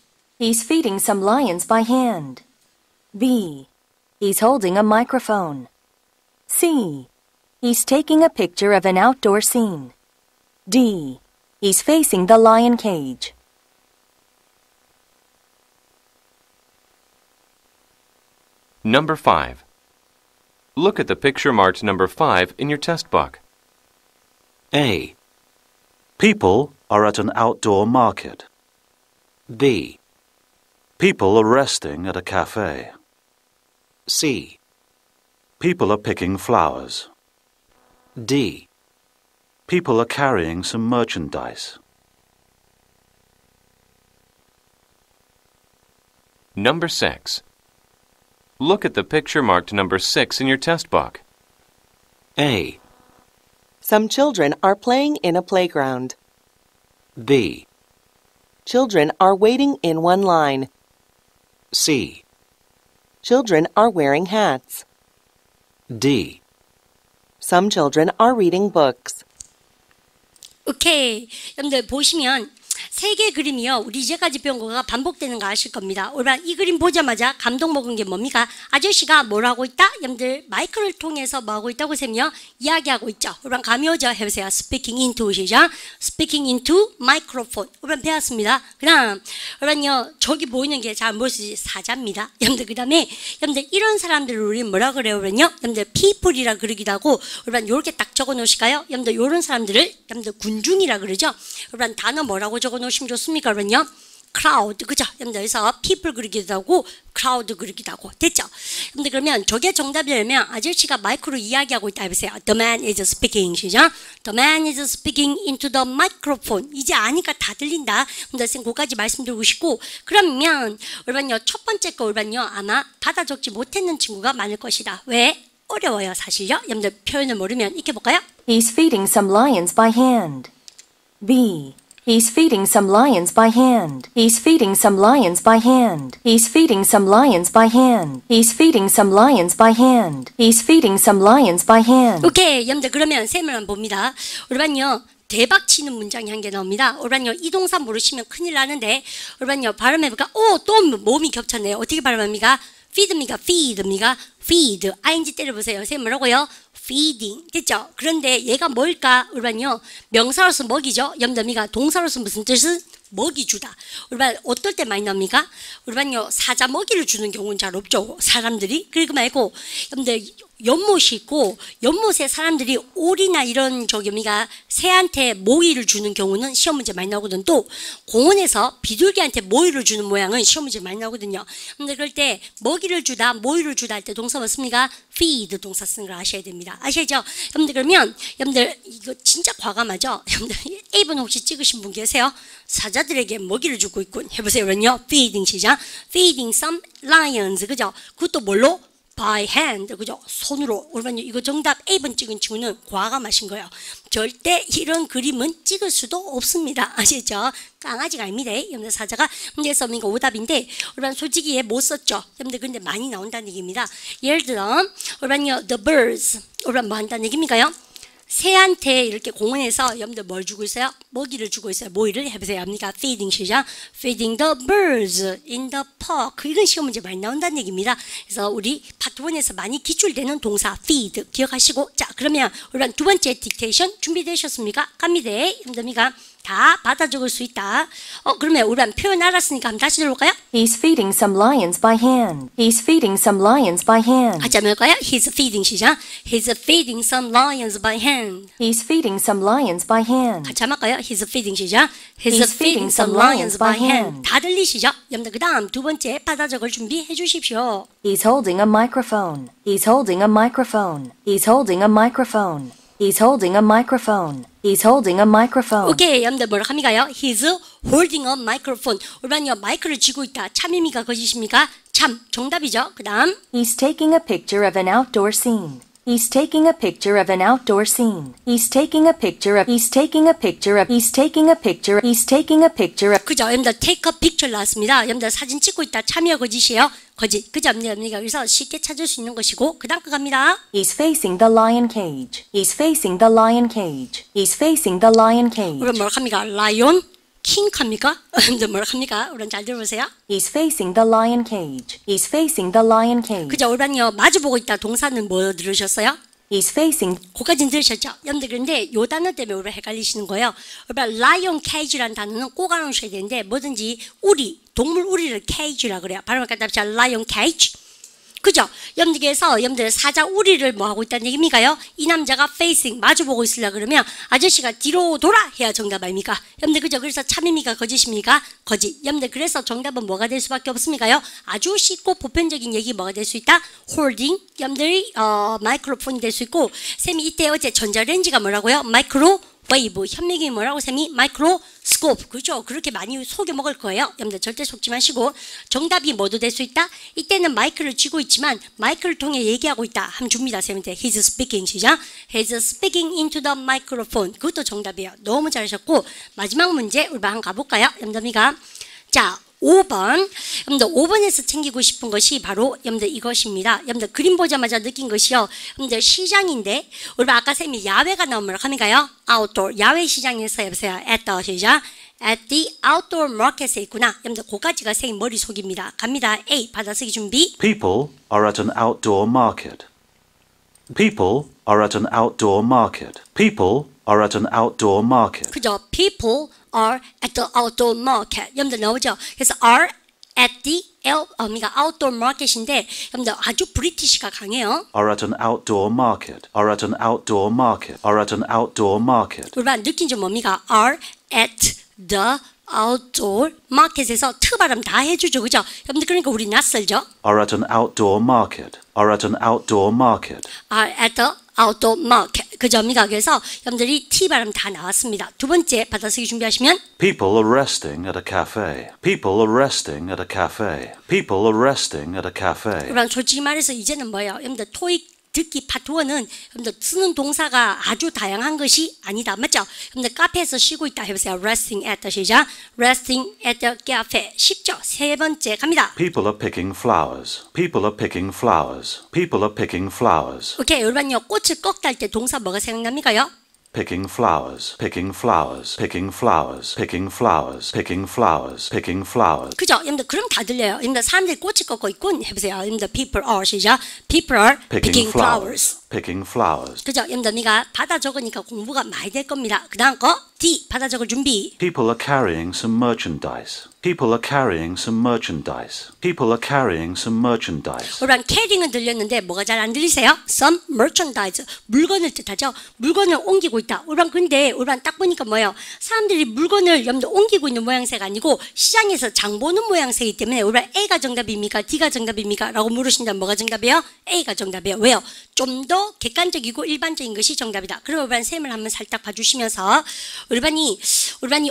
He's feeding some lions by hand. B. He's holding a microphone. C. He's taking a picture of an outdoor scene. D. He's facing the lion cage. Number 5. Look at the picture marked number 5 in your test book. A. People are at an outdoor market. B. People are resting at a cafe. C. People are picking flowers. D. People are carrying some merchandise. Number 6. Look at the picture marked number 6 in your test book. A. Some children are playing in a playground. B. Children are waiting in one line. C. Children are wearing hats. D. Some children are reading books. 오케이. 여러분들 보시면 세 개 그림이요. 우리 이제까지 배운 거가 반복되는 거 아실 겁니다. 오늘 이 그림 보자마자 감동 먹은 게 뭡니까? 아저씨가 뭘 하고 있다? 여러분들 마이크를 통해서 뭐 하고 있다고 쌤요? 이야기하고 있죠. 오늘 감이 오죠? 해보세요. Speaking into 시작. Speaking into microphone. 오늘 배웠습니다. 그다음 오늘요 저기 보이는 게 잘 모르시지 사자입니다. 여러분들 그다음에 여러분들 이런 사람들을 우리 뭐라 그래요? 그러면요. 여러분들 people이라 그러기도 하고 오늘 요렇게 딱 적어 놓으실까요? 여러분들 요런 사람들을 여러분들 군중이라 그러죠. 오늘 단어 뭐라고 적어 놓으시면 좋습니까? 그러면요. crowd, 그죠? 여러분들에서 people 그리기도 하고 crowd 그리기도 하고 됐죠? 근데 그러면 저게 정답이라면 아저씨가 마이크로 이야기하고 있다 해보세요. The man is speaking 시작. The man is speaking into the microphone. 이제 아니까 다 들린다. 근데 선생님 그거까지 말씀드리고 싶고 그러면 여러분요 첫 번째 거 여러분요 아마 받아 적지 못했는 친구가 많을 것이다. 왜? 어려워요 사실요. 여러분들 표현을 모르면 익혀볼까요? He's feeding some lions by hand. B. He's feeding some lions by hand. He's feeding some lions by hand. He's feeding some lions by hand. He's feeding some lions by hand. He's feeding some lions by hand. 오케이, 여러분들 그러면 셈을 한번 봅니다. 오늘은요 대박 치는 문장이 한 개 나옵니다. 오늘은요 이 동사 모르시면 큰일 나는데 오늘은요 발음해볼까? 오, 또 몸이 겹쳤네요. 어떻게 발음합니까? feed입니까? feed입니까? feed. ing 때려보세요. 선생님 뭐라고요? feeding. 됐죠? 그런데 얘가 뭘까? 우리반요 명사로서 먹이죠. 염담이가 동사로서 무슨 뜻은? 먹이 주다. 우리반 어떨 때 많이 나옵니까? 우리반요 사자 먹이를 주는 경우는 잘 없죠. 사람들이. 그리고 말고 여러분들 연못이 있고 연못에 사람들이 오리나 이런 우리가 새한테 모이를 주는 경우는 시험 문제 많이 나오거든. 또 공원에서 비둘기한테 모이를 주는 모양은 시험 문제 많이 나오거든요. 근데 그럴 때 먹이를 주다, 모이를 주다 할 때 동사 맞습니까? feed 동사 쓰는 걸 아셔야 됩니다. 아시죠? 여러분들 그러면 여러분들 이거 진짜 과감하죠? 여러분들 A번 혹시 찍으신 분 계세요? 사자들에게 먹이를 주고 있군. 해보세요. 그럼요. feeding 시작. feeding some lions. 그죠? 그것도 뭘로? by hand. 그죠? 손으로. 그러면 이거 정답 A번 찍은 친구는 과감하신 거예요. 절대 이런 그림은 찍을 수도 없습니다. 아시죠? 강아지가 아닙니다. 여러분들 사자가. 그래서 이거 오답인데 여러분 솔직히 얘 못 썼죠. 여러분들 근데 많이 나온다는 얘기입니다. 예를 들어 여러분요 the birds. 여러분 뭐 한다는 얘기입니까요? 새한테 이렇게 공원에서 여러분들 뭘 주고 있어요? 먹이를 주고 있어요. 모이를 해보세요. 합니까? feeding 시작. feeding the birds in the park. 이런 시험 문제 많이 나온다는 얘기입니다. 그래서 우리 파트 1에서 많이 기출되는 동사 feed 기억하시고 자 그러면 우리 두 번째 딕테이션 준비되셨습니까? 갑니다. 여러분들 다 받아 적을 수 있다. 그러면 우리 표현 알았으니까 한번 다시 들어볼까요? He's feeding some lions by hand. He's feeding some lions by hand. 같이 한번 해볼까요? He's feeding 시작. He's feeding some lions by hand. He's feeding some lions by hand. 같이 한번 할까요? He's feeding 시작. He's feeding some lions by hand. 다 들리시죠? 여러분들 그 다음 두 번째 받아 적을 준비해 주십시오. He's holding a microphone. He's holding a microphone. He's holding a microphone. He's holding a microphone. He's holding a microphone. 오케이, 여러분들 뭐라고 합니까요? He's holding a microphone. 우리는요 마이크를 쥐고 있다. 참입니까? 거짓입니까? 참. 정답이죠. 그 다음. He's taking a picture of an outdoor scene. He's taking a picture of an outdoor scene. He's taking a picture of. He's taking a picture of. He's taking a picture. He's taking a picture of. 그죠? 여러분들 take a picture 나왔습니다. 여러분들 사진 찍고 있다. 참이야 거짓이에요? 거짓. 그죠? 여러분들 그래서 쉽게 찾을 수 있는 것이고 그 다음 거 갑니다. He's facing the lion cage. He's facing the lion cage. He's facing the lion cage. 우리 뭐라 합니까? 라이온? 킹 합니까? 여러분들 뭐라 합니까? 우리 잘 들어보세요. He's facing the lion cage. He's facing the lion cage. 그죠? 우리는요 마주보고 있다. 동사는 뭐 들으셨어요? He's facing. 그까지는 들으셨죠? 여러분들 그런데 요 단어 때문에 우리가 헷갈리시는 거예요. 우리가 라이온 케이지라는 단어는 꼭 알아놓으셔야 되는데 뭐든지 우리 동물 우리를 케이지라 그래요. 발음을 갖다 붙여 라이온 케이지. 그죠? 여러분들께서 여러분들 사자 우리를 뭐 하고 있다는 얘기입니까요? 이 남자가 facing 마주보고 있으려 그러면 아저씨가 뒤로 돌아 해야 정답 아닙니까? 여러분들 그죠? 그래서 참입니까? 거짓입니까? 거짓. 여러분들 그래서 정답은 뭐가 될 수밖에 없습니까요? 아주 쉽고 보편적인 얘기 뭐가 될 수 있다? holding. 여러분들이 마이크로폰이 될 수 있고 쌤이 이때 어제 전자레인지가 뭐라고요? 마이크로웨이브. 현미경이 뭐라고 쌤이? 마이크로스코프. 그죠? 그렇게 많이 속여 먹을 거예요. 여러분들 절대 속지 마시고 정답이 뭐도 될 수 있다? 이때는 마이크를 쥐고 있지만 마이크를 통해 얘기하고 있다. 함 줍니다. 쌤한테 He's speaking 시작. He's speaking into the microphone. 그것도 정답이에요. 너무 잘하셨고 마지막 문제 우리 한번 가볼까요? 여러분들이가 자 5번. 여러분들 5번에서 챙기고 싶은 것이 바로 여러분들 이것입니다. 여러분들 그림 보자마자 느낀 것이요. 여러분들 시장인데 우리 아까 쌤이 야외가 나오면 뭐라고 합니까요? outdoor. 야외 시장에서 해보세요. at the 시작. at the outdoor market에 있구나. 여러분들 그까지가 쌤 머릿속입니다. 갑니다. A 받아쓰기 준비. People are at an outdoor market. People are at an outdoor market. People are at an outdoor market. 그죠? People are at the outdoor market. 여러분들 나오죠? 그래서 are at the outdoor market인데 여러분들 아주 브리티시가 강해요. Are at an outdoor market. Are at an outdoor market. Are at an outdoor market. 우리가 느낀 점 뭡니까? are at the outdoor market에서 트 발음 다 해주죠. 그죠? 여러분들 그러니까 우리 낯설죠? Are at an outdoor market. Are at an outdoor market. are at the outdoor market. 그죠? 그래서 여러분들이 T 발음 다 나왔습니다. 두 번째 받아쓰기 준비하시면 People are resting at a cafe. People are resting at a cafe. People are resting at a cafe. 그럼 솔직히 말해서 이제는 뭐예요? 여러분들 토익 듣기 파트 1은 여러분들 쓰는 동사가 아주 다양한 것이 아니다. 맞죠? 여러분들 카페에서 쉬고 있다 해보세요. resting at the 시작. resting at the cafe. 쉽죠? 세 번째 갑니다. People are picking flowers. People are picking flowers. People are picking flowers. 오케이, 여러분요 꽃을 꺾다 할 때 동사 뭐가 생각납니까요? Picking flowers. Picking flowers. Picking flowers. Picking flowers. Picking flowers. Picking flowers. 그죠? 여러분들 그럼 다 들려요. 여러분들 사람들이 꽃을 꺾고 있군 해보세요. 여러분들 people are 시작. People are picking flowers. Picking flowers. 그죠? 여러분들 내가 받아 적으니까 공부가 많이 될 겁니다. 그 다음 거 D. 받아 적을 준비. People are carrying some merchandise. People are carrying some merchandise. People are carrying some merchandise. 오란 carrying은 들렸는데 뭐가 잘 안 들리세요? Some merchandise. 물건을 뜻하죠. 물건을 옮기고 있다. 오란 근데 오란 딱 보니까 뭐예요? 사람들이 물건을 옮기고 있는 모양새가 아니고 시장에서 장 보는 모양새이기 때문에 오란 A가 정답입니까? D가 정답입니까? 라고 물으신다면 뭐가 정답이에요? A가 정답이에요. 왜요? 좀 더 객관적이고 일반적인 것이 정답이다. 그러면 오란 셈을 한번 살짝 봐주시면서 우리반이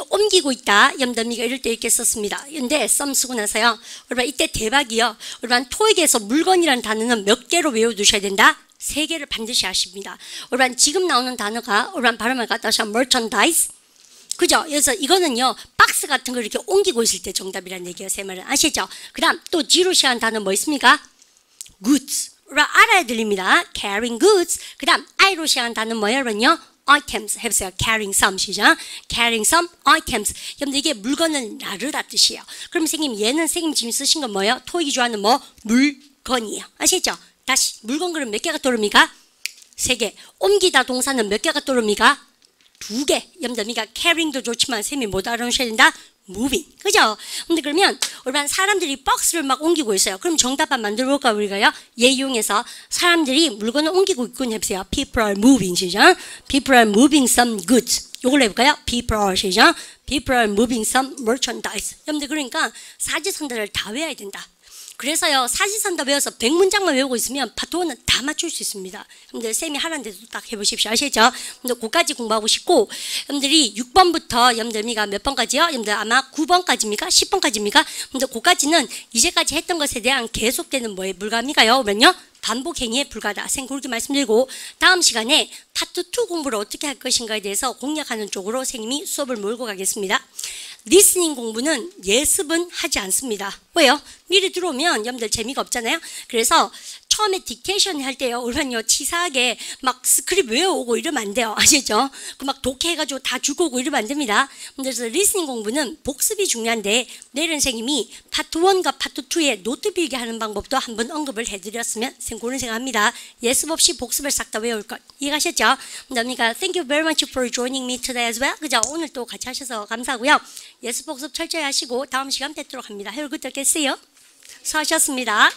옮기고 있다. 염더미가 이럴 때 이렇게 썼습니다. 근데 썸 쓰고 나서요. 우리반 이때 대박이요. 우리반 토익에서 물건이라는 단어는 몇 개로 외워두셔야 된다? 3개를 반드시 아십니다. 우리반 지금 나오는 단어가 우리반 발음을 갖다서 merchandise. 그죠? 그래서 이거는요. 박스 같은 걸 이렇게 옮기고 있을 때 정답이라는 얘기예요. 세 말은 아시죠? 그 다음 또 G로 시작한 단어 뭐 있습니까? goods. 알아야 들립니다. carrying goods. 그 다음 I로 시작한 단어는 뭐예요, 여러분요? items 해보세요. carrying some 시작. carrying some items. 여러분들 이게 물건을 나르다 뜻이에요. 그럼 선생님 얘는 선생님 지금 쓰신 건 뭐예요? 토익이 좋아하는 뭐? 물건이에요. 아시죠? 다시 물건 그럼 몇 개가 떠오릅니까? 3개. 옮기다 동사는 몇 개가 떠오릅니까? 2개. 여러분들 carrying도 좋지만 쌤이 못 알아놓으셔야 된다? moving. 그죠? 근데 그러면 우리가 사람들이 박스를 막 옮기고 있어요. 그럼 정답 한번 만들어 볼까요, 우리가요? 얘 이용해서 사람들이 물건을 옮기고 있군 해보세요. People are moving 시작. People are moving some goods. 요걸로 해볼까요? People are 시작. People are moving some merchandise. 여러분들 그러니까 사지선다를 다 외워야 된다. 그래서요, 사지선다 외워서 100문장만 외우고 있으면 파트원은 다 맞출 수 있습니다. 여러분들 쌤이 하라는 데도 딱 해보십시오. 아시죠? 여러분들 그까지 공부하고 싶고, 여러분들이 6번부터 여러분들미가 몇 번까지요? 여러분들 아마 9번까지입니까? 10번까지입니까? 여러분들 그까지는 이제까지 했던 것에 대한 계속되는 뭐에 불과합니까요? 그러면요, 반복 행위에 불과하다. 쌤 그렇게 말씀드리고, 다음 시간에 파트 2 공부를 어떻게 할 것인가에 대해서 공략하는 쪽으로 선생님이 수업을 몰고 가겠습니다. 리스닝 공부는 예습은 하지 않습니다. 왜요? 미리 들어오면 여러분들 재미가 없잖아요. 그래서 처음에 딕테이션 할 때요, 우리는요 치사하게 막 스크립 외워오고 이러면 안 돼요. 아시죠? 그 막 독해해가지고 다 주고 오고 이러면 안 됩니다. 그래서 리스닝 공부는 복습이 중요한데 내일 선생님이 파트 1과 파트 2에 노트 빌게 하는 방법도 한번 언급을 해드렸으면 쌤 그런 생각합니다. 예습 없이 복습을 싹 다 외울 것 이해가셨죠? 그러니까 thank you very much for joining me today as well. 그죠? 오늘 또 같이 하셔서 감사하고요. 예습 복습 철저히 하시고 다음 시간 뵙도록 합니다. Have a good day. 수고하셨습니다.